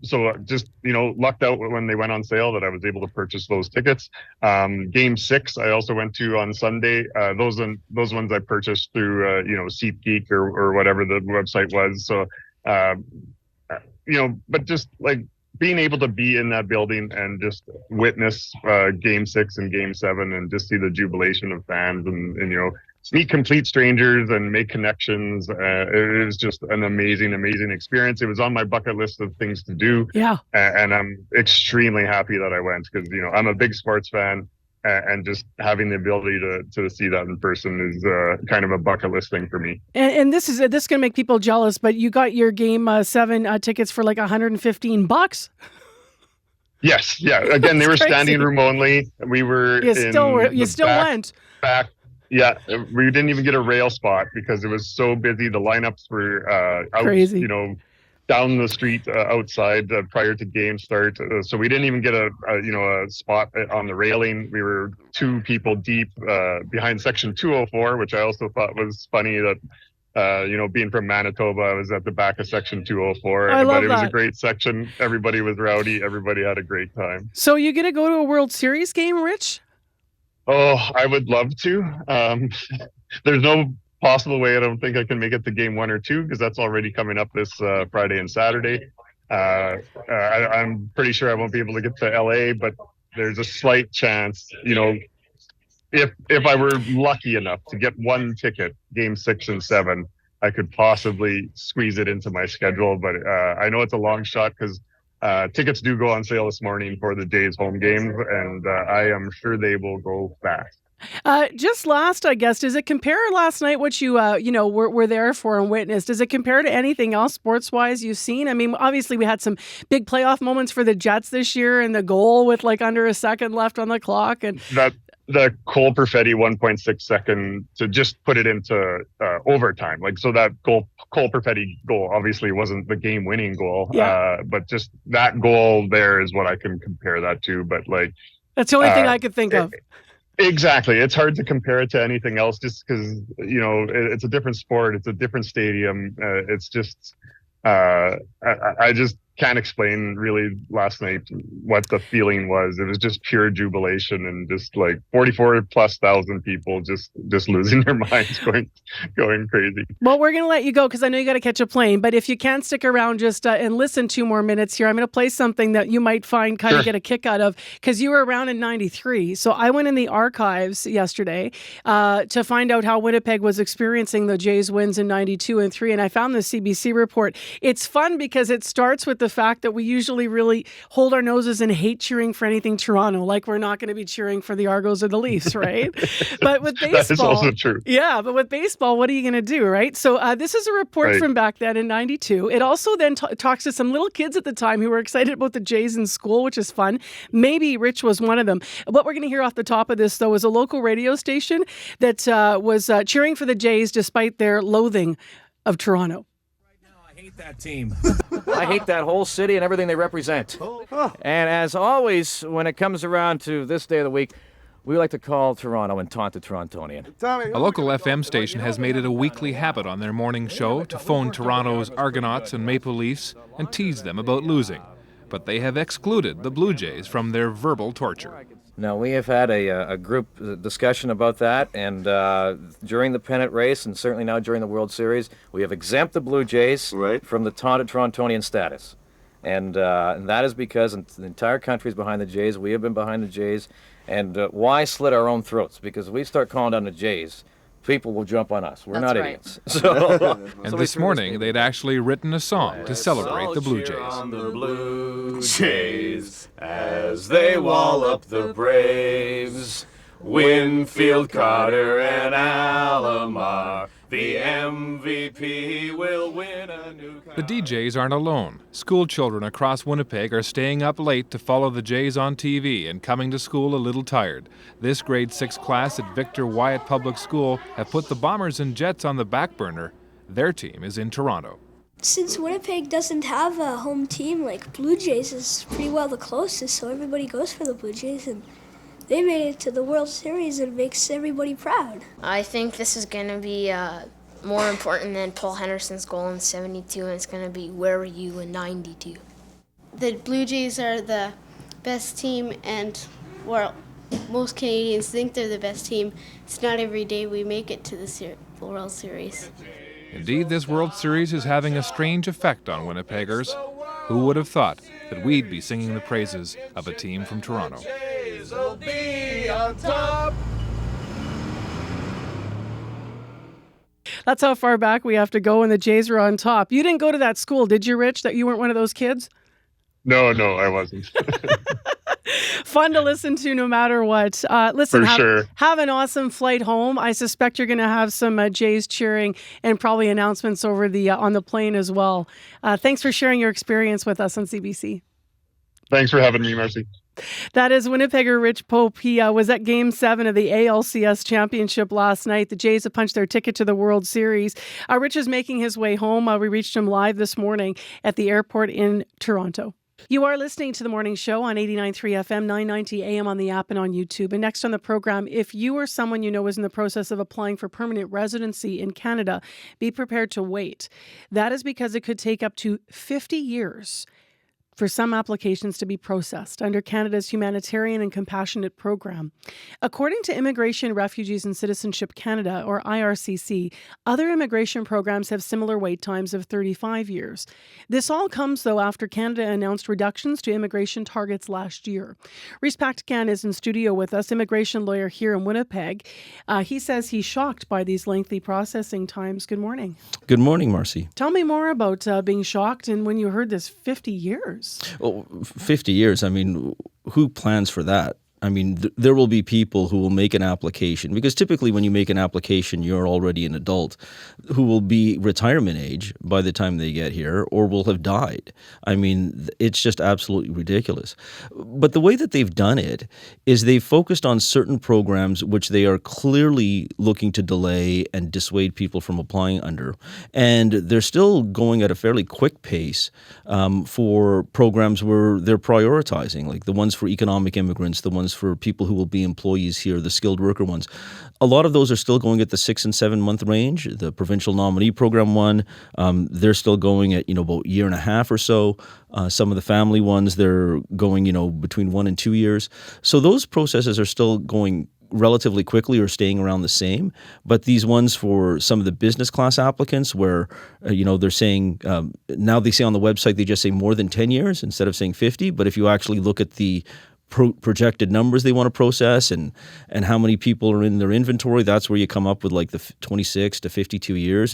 So just, lucked out when they went on sale that I was able to purchase those tickets. Game 6, I also went to on Sunday. Those ones I purchased through, SeatGeek or whatever the website was. So, but just like being able to be in that building and just witness Game 6 and Game 7 and just see the jubilation of fans and meet complete strangers and make connections. It was just an amazing experience. It was on my bucket list of things to do. Yeah. And I'm extremely happy that I went because, I'm a big sports fan. and just having the ability to see that in person is kind of a bucket list thing for me. And this is going to make people jealous, but you got your Game 7 tickets for like $115. Yes, yeah. Again, they were standing room only. We were you still went back. Yeah, we didn't even get a rail spot because it was so busy. The lineups were out, crazy. Down the street outside prior to game start. So we didn't even get a spot on the railing. We were 2 people deep behind section 204, which I also thought was funny that being from Manitoba, I was at the back of section 204. But it was a great section. Everybody was rowdy. Everybody had a great time. So you going to go to a World Series game, Rich? Oh, I would love to. There's no possible way I don't think I can make it to game 1 or 2 because that's already coming up this Friday and Saturday. I'm pretty sure I won't be able to get to LA, but there's a slight chance, if I were lucky enough to get 1 ticket, game 6 and 7, I could possibly squeeze it into my schedule. But I know it's a long shot because tickets do go on sale this morning for the Jays home games, and I am sure they will go fast. Just last, I guess, does it compare last night what you were there for and witnessed? Does it compare to anything else sports-wise you've seen? I mean, obviously we had some big playoff moments for the Jets this year, and the goal with like under a second left on the clock, and the Cole Perfetti 1.6 second to just put it into overtime. Like, so that Cole Perfetti goal obviously wasn't the game-winning goal, but just that goal there is what I can compare that to. But like, that's the only thing I could think of. Exactly. It's hard to compare it to anything else just because, it's a different sport. It's a different stadium. It's just, I just can't explain really last night what the feeling was. It was just pure jubilation and just like 44,000+ people just losing their minds, going crazy. Well, we're going to let you go because I know you got to catch a plane. But if you can't stick around just and listen 2 more minutes here, I'm going to play something that you might find kind of get a kick out of because you were around in '93. So I went in the archives yesterday to find out how Winnipeg was experiencing the Jays wins in '92 and '93, and I found the CBC report. It's fun because it starts with the fact that we usually really hold our noses and hate cheering for anything Toronto, like we're not going to be cheering for the Argos or the Leafs, right? But with baseball, that is also true. Yeah, but with baseball, what are you going to do, right? So this is a report from back then in '92. It also then talks to some little kids at the time who were excited about the Jays in school, which is fun. Maybe Rich was one of them. What we're going to hear off the top of this, though, is a local radio station that was cheering for the Jays despite their loathing of Toronto. I hate that team. I hate that whole city and everything they represent. And as always, when it comes around to this day of the week, we like to call Toronto and taunt the Torontonian. A local FM station has made it a weekly habit on their morning show to phone Toronto's Argonauts and Maple Leafs and tease them about losing. But they have excluded the Blue Jays from their verbal torture. No, we have had a group discussion about that, and during the pennant race, and certainly now during the World Series, we have exempt the Blue Jays from the taunted Torontonian status. And that is because the entire country is behind the Jays. We have been behind the Jays. And why slit our own throats? Because if we start calling down the Jays, people will jump on us. We're not idiots. And this morning, they'd actually written a song to celebrate the Blue Jays. On the Blue Jays as they wall up the Braves. Winfield, Carter, and Alomar. The MVP will win a new car. The DJs aren't alone. School children across Winnipeg are staying up late to follow the Jays on TV and coming to school a little tired. This grade 6 class at Victor Wyatt Public School have put the Bombers and Jets on the back burner. Their team is in Toronto. Since Winnipeg doesn't have a home team, like Blue Jays is pretty well the closest, so everybody goes for the Blue Jays, and they made it to the World Series and it makes everybody proud. I think this is going to be more important than Paul Henderson's goal in '72, and it's going to be where were you in '92. The Blue Jays are the best team, and most Canadians think they're the best team. It's not every day we make it to the World Series. Indeed, this World Series is having a strange effect on Winnipeggers. Who would have thought that we'd be singing the praises of a team from Toronto? Will be on top. That's how far back we have to go when the Jays were on top. You didn't go to that school, did you, Rich? That you weren't one of those kids? No, I wasn't. Fun to listen to no matter what. Listen, For sure. have an awesome flight home. I suspect you're going to have some Jays cheering and probably announcements over the on the plane as well. Thanks for sharing your experience with us on CBC. Thanks for having me, Marcy. That is Winnipegger Rich Pope. He was at Game 7 of the ALCS Championship last night. The Jays have punched their ticket to the World Series. Rich is making his way home. We reached him live this morning at the airport in Toronto. You are listening to The Morning Show on 89.3 FM, 990 AM on the app and on YouTube. And next on the program, if you or someone you know is in the process of applying for permanent residency in Canada, be prepared to wait. That is because it could take up to 50 years for some applications to be processed under Canada's Humanitarian and Compassionate Program. According to Immigration, Refugees and Citizenship Canada, or IRCC, other immigration programs have similar wait times of 35 years. This all comes, though, after Canada announced reductions to immigration targets last year. Rhys Pactican is in studio with us, immigration lawyer here in Winnipeg. He says he's shocked by these lengthy processing times. Good morning. Good morning, Marcy. Tell me more about being shocked and when you heard this 50 years. Well, 50 years, I mean, who plans for that? I mean, there will be people who will make an application, because typically when you make an application, you're already an adult who will be retirement age by the time they get here or will have died. I mean, it's just absolutely ridiculous. But the way that they've done it is they've focused on certain programs which they are clearly looking to delay and dissuade people from applying under. And they're still going at a fairly quick pace for programs where they're prioritizing, like the ones for economic immigrants, the ones for people who will be employees here, the skilled worker ones. A lot of those are still going at the 6 and 7 month range. The provincial nominee program one, they're still going at, about a year and a half or so. Some of the family ones, they're going, between 1 and 2 years. So those processes are still going relatively quickly or staying around the same. But these ones for some of the business class applicants where, they're saying, now they say on the website, they just say more than 10 years instead of saying 50. But if you actually look at the projected numbers they want to process and how many people are in their inventory, that's where you come up with like the 26 to 52 years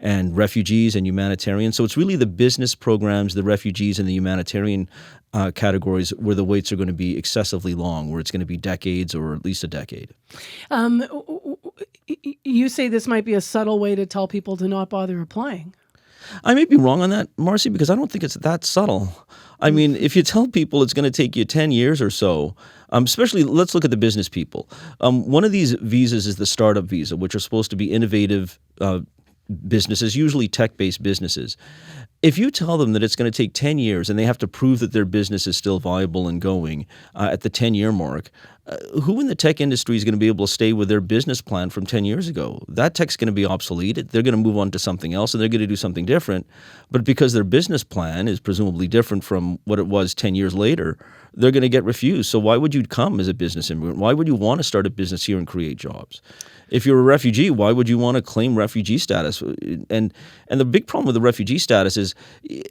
and refugees and humanitarian. So it's really the business programs, the refugees and the humanitarian categories where the waits are going to be excessively long, where it's going to be decades or at least a decade. You say this might be a subtle way to tell people to not bother applying. I may be wrong on that, Marcy, because I don't think it's that subtle. I mean, if you tell people it's going to take you 10 years or so, especially let's look at the business people. One of these visas is the startup visa, which are supposed to be innovative businesses, usually tech-based businesses. If you tell them that it's going to take 10 years and they have to prove that their business is still viable and going at the 10-year mark, who in the tech industry is going to be able to stay with their business plan from 10 years ago? That tech's going to be obsolete. They're going to move on to something else and they're going to do something different. But because their business plan is presumably different from what it was 10 years later, they're going to get refused. So why would you come as a business immigrant? Why would you want to start a business here and create jobs? If you're a refugee, why would you want to claim refugee status? And the big problem with the refugee status is,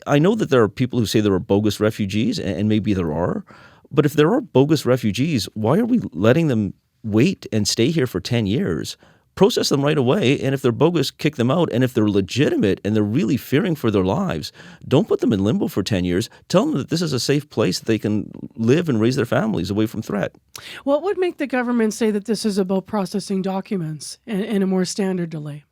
I know that there are people who say there are bogus refugees, and maybe there are, but if there are bogus refugees, why are we letting them wait and stay here for 10 years? Process them right away, and if they're bogus, kick them out. And if they're legitimate and they're really fearing for their lives, don't put them in limbo for 10 years. Tell them that this is a safe place that they can live and raise their families away from threat. What would make the government say that this is about processing documents and a more standard delay?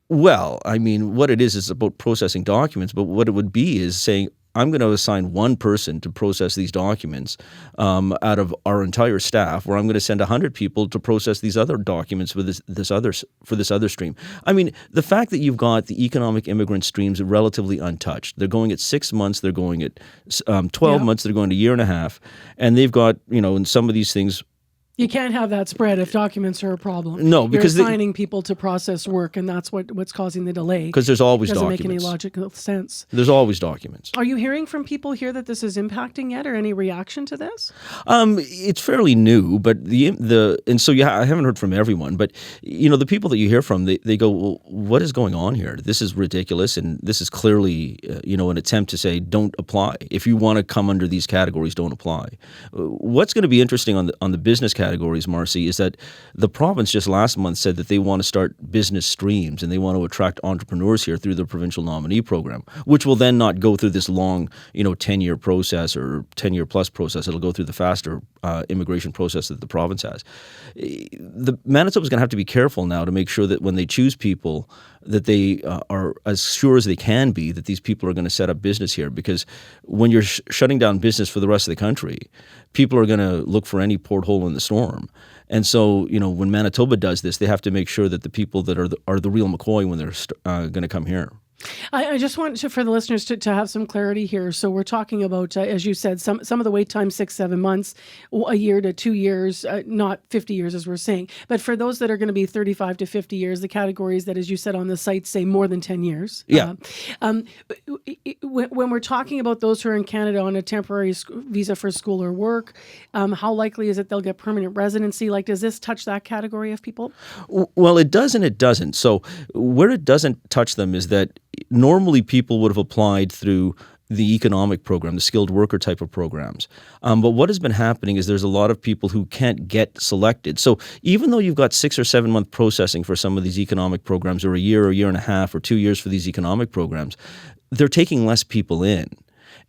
Well, I mean, what it is about processing documents, but what it would be is saying, I'm going to assign one person to process these documents out of our entire staff, or I'm going to send 100 people to process these other documents for this other stream. I mean, the fact that you've got the economic immigrant streams relatively untouched. They're going at 6 months, they're going at 12 months, they're going a year and a half, and they've got, in some of these things, you can't have that spread if documents are a problem. No, because you're assigning people to process work, and that's what's causing the delay. Because there's always documents. Doesn't make any logical sense. There's always documents. Are you hearing from people here that this is impacting yet, or any reaction to this? It's fairly new, but I haven't heard from everyone, but the people that you hear from, they go, well, what is going on here? This is ridiculous, and this is clearly an attempt to say don't apply. If you want to come under these categories, don't apply. What's going to be interesting on the business category categories, Marcy, is that the province just last month said that they want to start business streams and they want to attract entrepreneurs here through their provincial nominee program, which will then not go through this long, 10-year process or 10-year plus process. It'll go through the faster immigration process that the province has. The Manitoba's going to have to be careful now to make sure that when they choose people, that they are as sure as they can be that these people are going to set up business here. Because when you're shutting down business for the rest of the country, people are going to look for any porthole in the storm. And so, when Manitoba does this, they have to make sure that the people that are the real McCoy when they're going to come here. I just want for the listeners to have some clarity here. So we're talking about, as you said, some of the wait time, 6-7 months, a year to 2 years, not 50 years as we're saying. But for those that are going to be 35 to 50 years, the categories that, as you said on the site, say more than 10 years. Yeah. When we're talking about those who are in Canada on a temporary visa for school or work, how likely is it they'll get permanent residency? Like, does this touch that category of people? Well, it does and it doesn't. So where it doesn't touch them is that normally people would have applied through the economic program, the skilled worker type of programs. But what has been happening is there's a lot of people who can't get selected. So even though you've got 6 or 7 month processing for some of these economic programs, or a year and a half, or 2 years for these economic programs, they're taking less people in.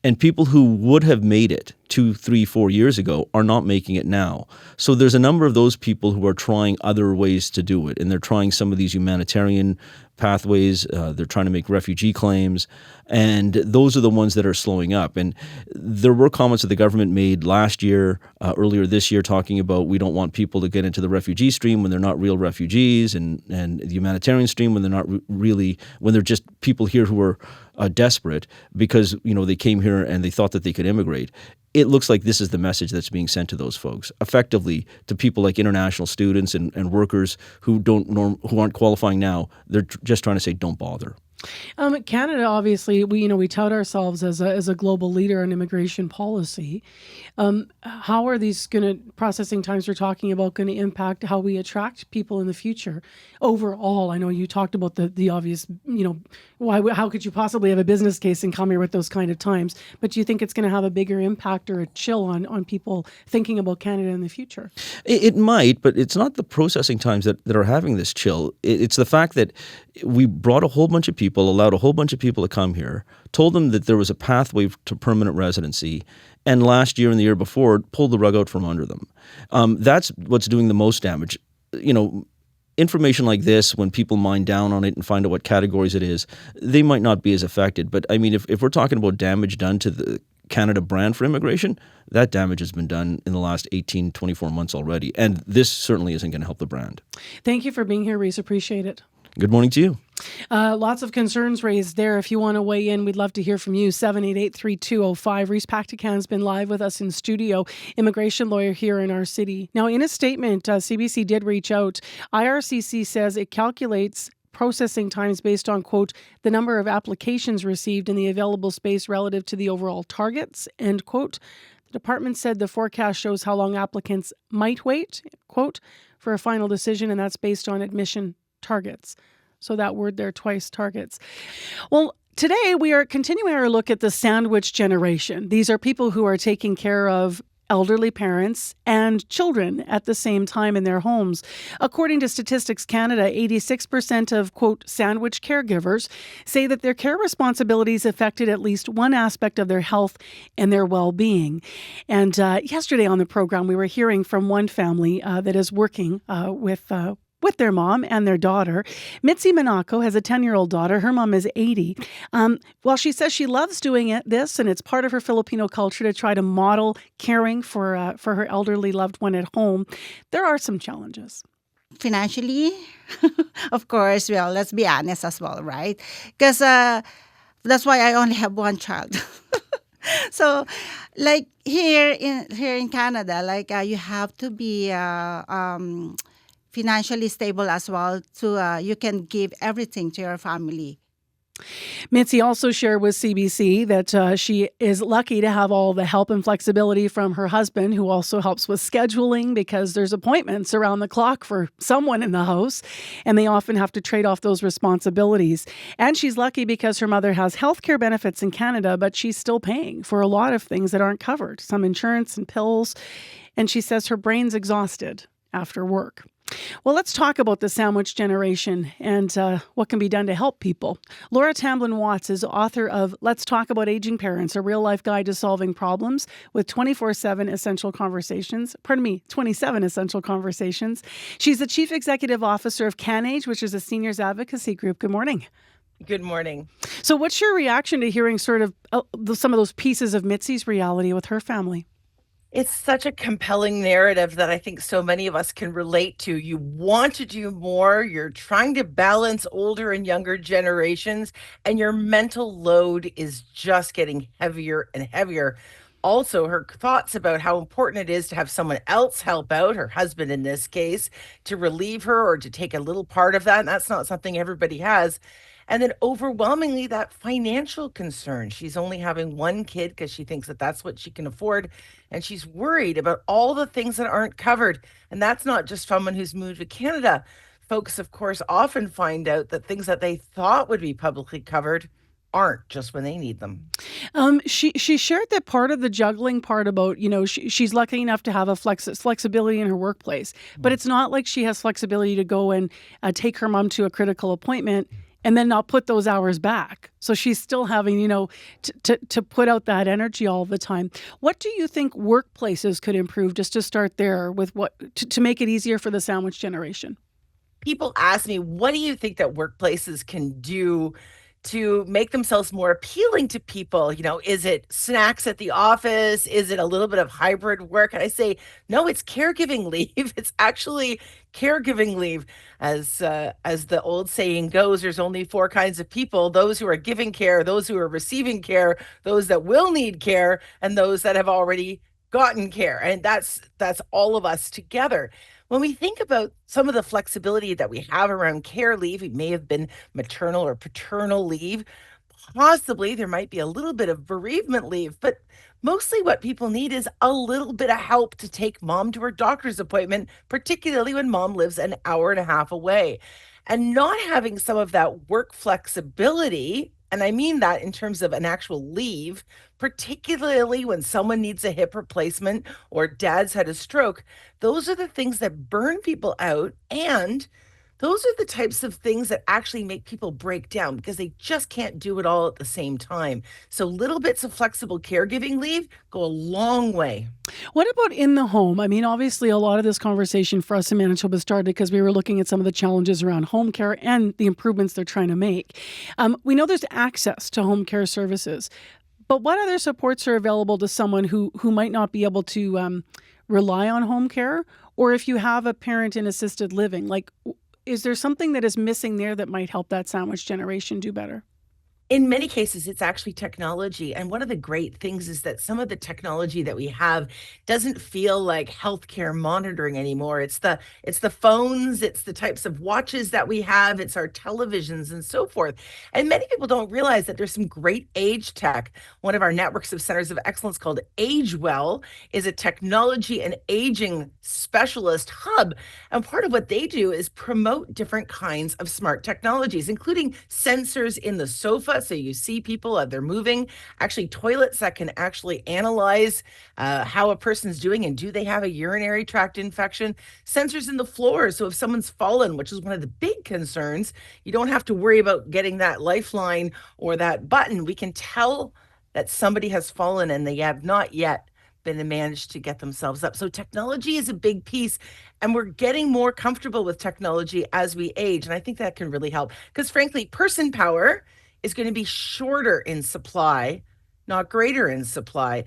And people who would have made it 2, 3, 4 years ago are not making it now. So there's a number of those people who are trying other ways to do it. And they're trying some of these humanitarian pathways. They're trying to make refugee claims. And those are the ones that are slowing up. And there were comments that the government made last year, earlier this year, talking about we don't want people to get into the refugee stream when they're not real refugees, and the humanitarian stream when they're not really, when they're just people here who are desperate because, they came here and they thought that they could immigrate. It looks like this is the message that's being sent to those folks, effectively to people like international students and workers who aren't qualifying now. They're just trying to say, don't bother. Canada, obviously, we tout ourselves as a global leader in immigration policy. How are these processing times we're talking about going to impact how we attract people in the future? Overall, I know you talked about the obvious, how could you possibly have a business case and come here with those kind of times? But do you think it's going to have a bigger impact or a chill on people thinking about Canada in the future? It might, but it's not the processing times that are having this chill. It's the fact that we brought a whole bunch of people, allowed a whole bunch of people to come here, told them that there was a pathway to permanent residency, and last year and the year before pulled the rug out from under them. That's what's doing the most damage. Information like this, when people mine down on it and find out what categories it is, they might not be as affected. But I mean, if we're talking about damage done to the Canada brand for immigration, that damage has been done in the last 18, 24 months already. And this certainly isn't going to help the brand. Thank you for being here, Reese. Appreciate it. Good morning to you. Lots of concerns raised there. If you want to weigh in, we'd love to hear from you. 788-3205. Reese Pactican's been live with us in studio, immigration lawyer here in our city. Now, in a statement, CBC did reach out. IRCC says it calculates processing times based on, quote, the number of applications received in the available space relative to the overall targets, end quote. The department said the forecast shows how long applicants might wait, quote, for a final decision, and that's based on admission targets. So that word there twice, targets. Well, today we are continuing our look at the sandwich generation. These are people who are taking care of elderly parents and children at the same time in their homes. According to Statistics Canada, 86% of, quote, sandwich caregivers say that their care responsibilities affected at least one aspect of their health and their well-being. And yesterday on the program, we were hearing from one family that is working with their mom and their daughter. Mitzi Monaco has a 10-year-old daughter. Her mom is 80. While she says she loves doing this, and it's part of her Filipino culture to try to model caring for her elderly loved one at home, there are some challenges. Financially, of course, well, let's be honest as well, right? Because that's why I only have one child. So, like here in Canada, like you have to be financially stable as well, to you can give everything to your family. Mitzi also shared with CBC that she is lucky to have all the help and flexibility from her husband, who also helps with scheduling because there's appointments around the clock for someone in the house, and they often have to trade off those responsibilities. And she's lucky because her mother has healthcare benefits in Canada, but she's still paying for a lot of things that aren't covered, some insurance and pills. and she says her brain's exhausted after work. Well, let's talk about the sandwich generation and what can be done to help people. Laura Tamblin-Watts is author of Let's Talk About Aging Parents, a real-life guide to solving problems with 27 essential conversations. She's the Chief Executive Officer of CanAge, which is a seniors advocacy group. Good morning. Good morning. So what's your reaction to hearing sort of some of those pieces of Mitzi's reality with her family? It's such a compelling narrative that I think so many of us can relate to. You want to do more. You're trying to balance older and younger generations, and your mental load is just getting heavier and heavier. Also, her thoughts about how important it is to have someone else help out, her husband in this case, to relieve her or to take a little part of that. And that's not something everybody has. And then overwhelmingly, that financial concern. She's only having one kid because she thinks that that's what she can afford. And she's worried about all the things that aren't covered. And that's not just someone who's moved to Canada. Folks, of course, often find out that things that they thought would be publicly covered aren't just when they need them. She shared that part of the juggling part about, she's lucky enough to have a flexibility in her workplace, but it's not like she has flexibility to go and take her mom to a critical appointment and then not put those hours back. So she's still having, to put out that energy all the time. What do you think workplaces could improve, just to start there, with to make it easier for the sandwich generation? People ask me, what do you think that workplaces can do to make themselves more appealing to people? Is it snacks at the office? Is it a little bit of hybrid work? And I say, no, it's caregiving leave. It's actually caregiving leave. As the old saying goes, there's only four kinds of people: those who are giving care, those who are receiving care, those that will need care, and those that have already gotten care. And that's all of us together. When we think about some of the flexibility that we have around care leave, it may have been maternal or paternal leave. Possibly there might be a little bit of bereavement leave, but mostly what people need is a little bit of help to take mom to her doctor's appointment, particularly when mom lives an hour and a half away. And not having some of that work flexibility, and I mean that in terms of an actual leave, particularly when someone needs a hip replacement or dad's had a stroke, those are the things that burn people out. And those are the types of things that actually make people break down because they just can't do it all at the same time. So little bits of flexible caregiving leave go a long way. What about in the home? I mean, obviously, a lot of this conversation for us in Manitoba started because we were looking at some of the challenges around home care and the improvements they're trying to make. We know there's access to home care services, but what other supports are available to someone who might not be able to rely on home care? Or if you have a parent in assisted living, is there something that is missing there that might help that sandwich generation do better? In many cases, it's actually technology. And one of the great things is that some of the technology that we have doesn't feel like healthcare monitoring anymore. It's the phones, it's the types of watches that we have, it's our televisions and so forth. And many people don't realize that there's some great age tech. One of our networks of centers of excellence called AgeWell is a technology and aging specialist hub. And part of what they do is promote different kinds of smart technologies, including sensors in the sofa. So you see people as they're moving, actually toilets that can actually analyze how a person's doing and do they have a urinary tract infection, sensors in the floor. So if someone's fallen, which is one of the big concerns, you don't have to worry about getting that lifeline or that button. We can tell that somebody has fallen and they have not yet been managed to get themselves up. So technology is a big piece, and we're getting more comfortable with technology as we age. And I think that can really help because frankly, person power is going to be shorter in supply, not greater in supply.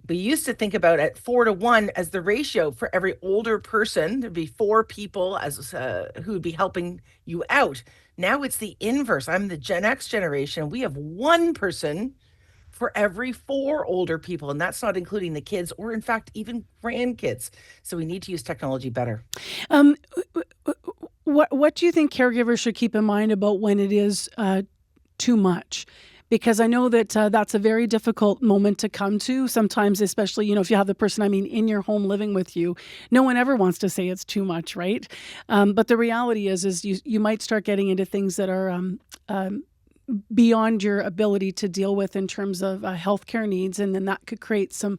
We used to think about at 4-to-1 as the ratio for every older person. There'd be 4 people as who would be helping you out. Now it's the inverse. I'm the Gen X generation. We have 1 person for every 4 older people, and that's not including the kids or, in fact, even grandkids. So we need to use technology better. What do you think caregivers should keep in mind about when it is too much? Because I know that that's a very difficult moment to come to sometimes, especially, if you have the person, in your home living with you. No one ever wants to say it's too much, right? But the reality is you might start getting into things that are beyond your ability to deal with in terms of healthcare needs, and then that could create some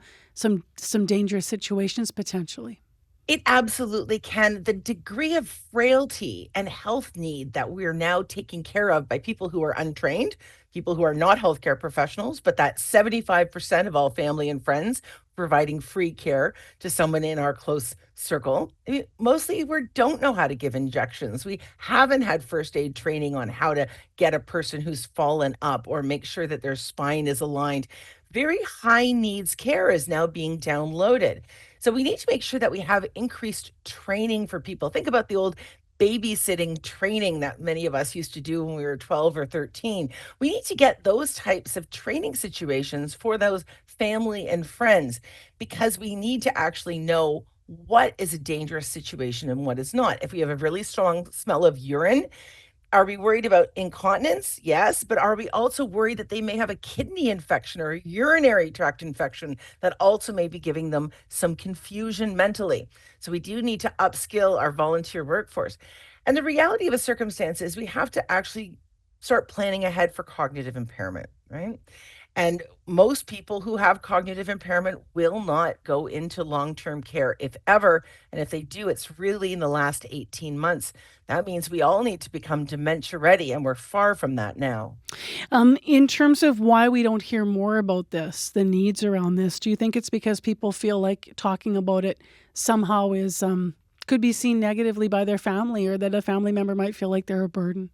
dangerous situations potentially. It absolutely can. The degree of frailty and health need that we're now taking care of by people who are untrained, people who are not healthcare professionals, but that 75% of all family and friends providing free care to someone in our close circle. I mean, mostly we don't know how to give injections. We haven't had first aid training on how to get a person who's fallen up or make sure that their spine is aligned. Very high needs care is now being downloaded. So we need to make sure that we have increased training for people. Think about the old babysitting training that many of us used to do when we were 12 or 13. We need to get those types of training situations for those family and friends, because we need to actually know what is a dangerous situation and what is not. If we have a really strong smell of urine, are we worried about incontinence? Yes. But are we also worried that they may have a kidney infection or a urinary tract infection that also may be giving them some confusion mentally? So we do need to upskill our volunteer workforce. And the reality of a circumstance is we have to actually start planning ahead for cognitive impairment, right? And most people who have cognitive impairment will not go into long-term care, if ever. And if they do, it's really in the last 18 months. That means we all need to become dementia ready, and we're far from that now. In terms of why we don't hear more about this, the needs around this, do you think it's because people feel like talking about it somehow is could be seen negatively by their family, or that a family member might feel like they're a burden?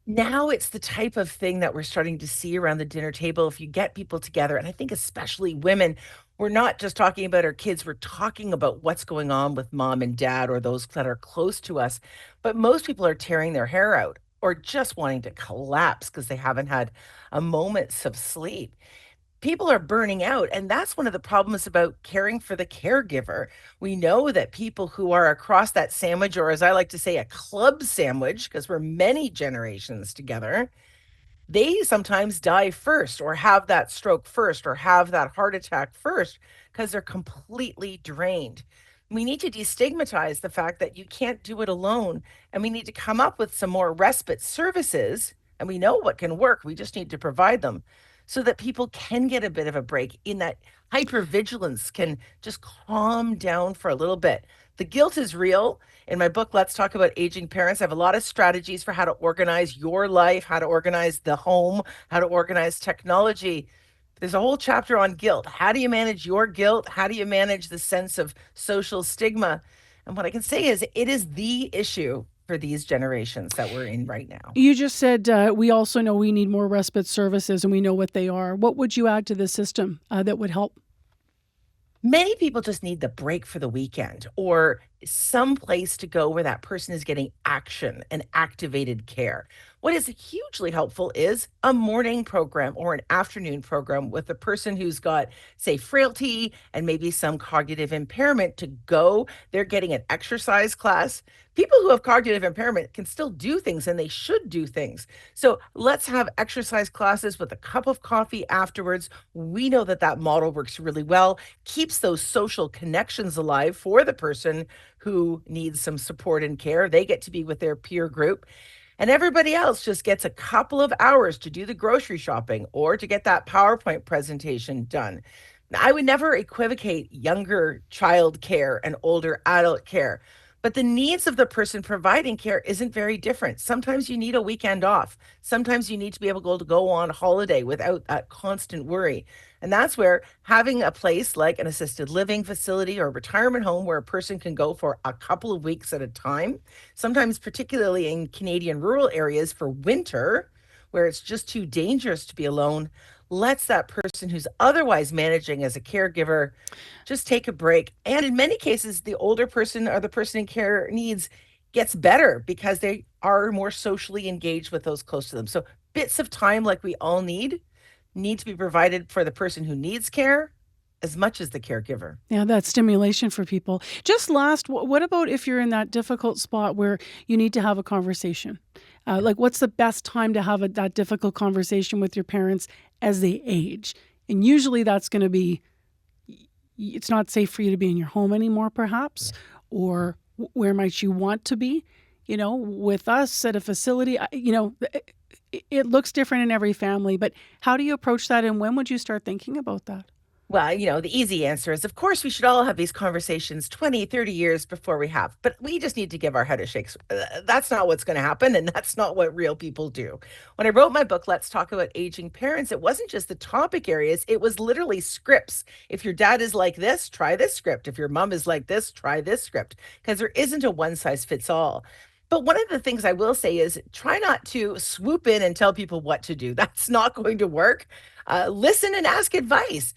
Now it's the type of thing that we're starting to see around the dinner table. If you get people together, and I think especially women, we're not just talking about our kids, we're talking about what's going on with mom and dad or those that are close to us. But most people are tearing their hair out or just wanting to collapse because they haven't had a moment's of sleep. People are burning out, and that's one of the problems about caring for the caregiver. We know that people who are across that sandwich, or as I like to say, a club sandwich, because we're many generations together, they sometimes die first, or have that stroke first, or have that heart attack first, because they're completely drained. We need to destigmatize the fact that you can't do it alone, and we need to come up with some more respite services. And we know what can work, we just need to provide them so that people can get a bit of a break, in that hypervigilance can just calm down for a little bit. The guilt is real. In my book, Let's Talk About Aging Parents, I have a lot of strategies for how to organize your life, how to organize the home, how to organize technology. There's a whole chapter on guilt. How do you manage your guilt? How do you manage the sense of social stigma? And what I can say is it is the issue for these generations that we're in right now. You just said we also know we need more respite services, and we know what they are. What would you add to the system that would help? Many people just need the break for the weekend, or some place to go where that person is getting action and activated care. What is hugely helpful is a morning program or an afternoon program with a person who's got, say, frailty and maybe some cognitive impairment to go. They're getting an exercise class. People who have cognitive impairment can still do things, and they should do things. So let's have exercise classes with a cup of coffee afterwards. We know that that model works really well, keeps those social connections alive for the person who needs some support and care. They get to be with their peer group. And everybody else just gets a couple of hours to do the grocery shopping or to get that PowerPoint presentation done. Now, I would never equivocate younger child care and older adult care, but the needs of the person providing care isn't very different. Sometimes you need a weekend off. Sometimes you need to be able to go on holiday without that constant worry. And that's where having a place like an assisted living facility or retirement home where a person can go for a couple of weeks at a time, sometimes particularly in Canadian rural areas for winter, where it's just too dangerous to be alone, lets that person who's otherwise managing as a caregiver just take a break. And in many cases, the older person or the person in care needs gets better because they are more socially engaged with those close to them. So bits of time like we all need to be provided for the person who needs care as much as the caregiver. Yeah, that stimulation for people. Just last, what about if you're in that difficult spot where you need to have a conversation? Like, what's the best time to have that difficult conversation with your parents as they age? And usually that's going to be, it's not safe for you to be in your home anymore, perhaps, or where might you want to be? You know, with us at a facility, it looks different in every family, but how do you approach that, and when would you start thinking about that? Well, the easy answer is, of course, we should all have these conversations 20, 30 years before we have, but we just need to give our head a shake. That's not what's going to happen, and that's not what real people do. When I wrote my book, Let's Talk About Aging Parents, it wasn't just the topic areas, it was literally scripts. If your dad is like this, try this script. If your mom is like this, try this script, because there isn't a one size fits all. But one of the things I will say is try not to swoop in and tell people what to do. That's not going to work. Listen and ask advice.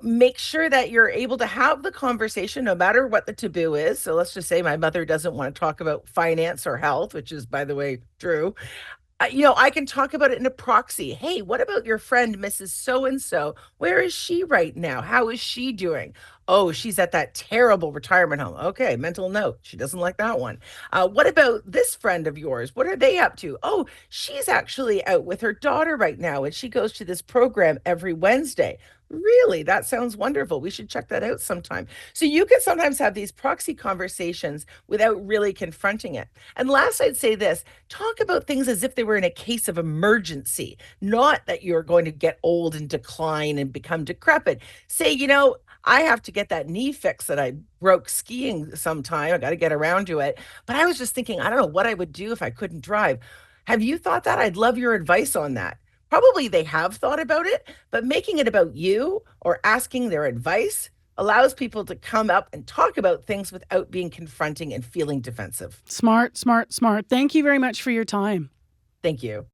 Make sure that you're able to have the conversation no matter what the taboo is. So let's just say my mother doesn't want to talk about finance or health, which is, by the way, true. I can talk about it in a proxy. Hey, what about your friend, Mrs. So and so? Where is she right now? How is she doing? Oh, she's at that terrible retirement home. Okay, mental note. She doesn't like that one. What about this friend of yours? What are they up to? Oh, she's actually out with her daughter right now, and she goes to this program every Wednesday. Really? That sounds wonderful. We should check that out sometime. So you can sometimes have these proxy conversations without really confronting it. And last, I'd say this, talk about things as if they were in a case of emergency, not that you're going to get old and decline and become decrepit. Say, I have to get that knee fixed that I broke skiing sometime. I got to get around to it. But I was just thinking, I don't know what I would do if I couldn't drive. Have you thought that? I'd love your advice on that. Probably they have thought about it, but making it about you or asking their advice allows people to come up and talk about things without being confronting and feeling defensive. Smart, smart, smart. Thank you very much for your time. Thank you.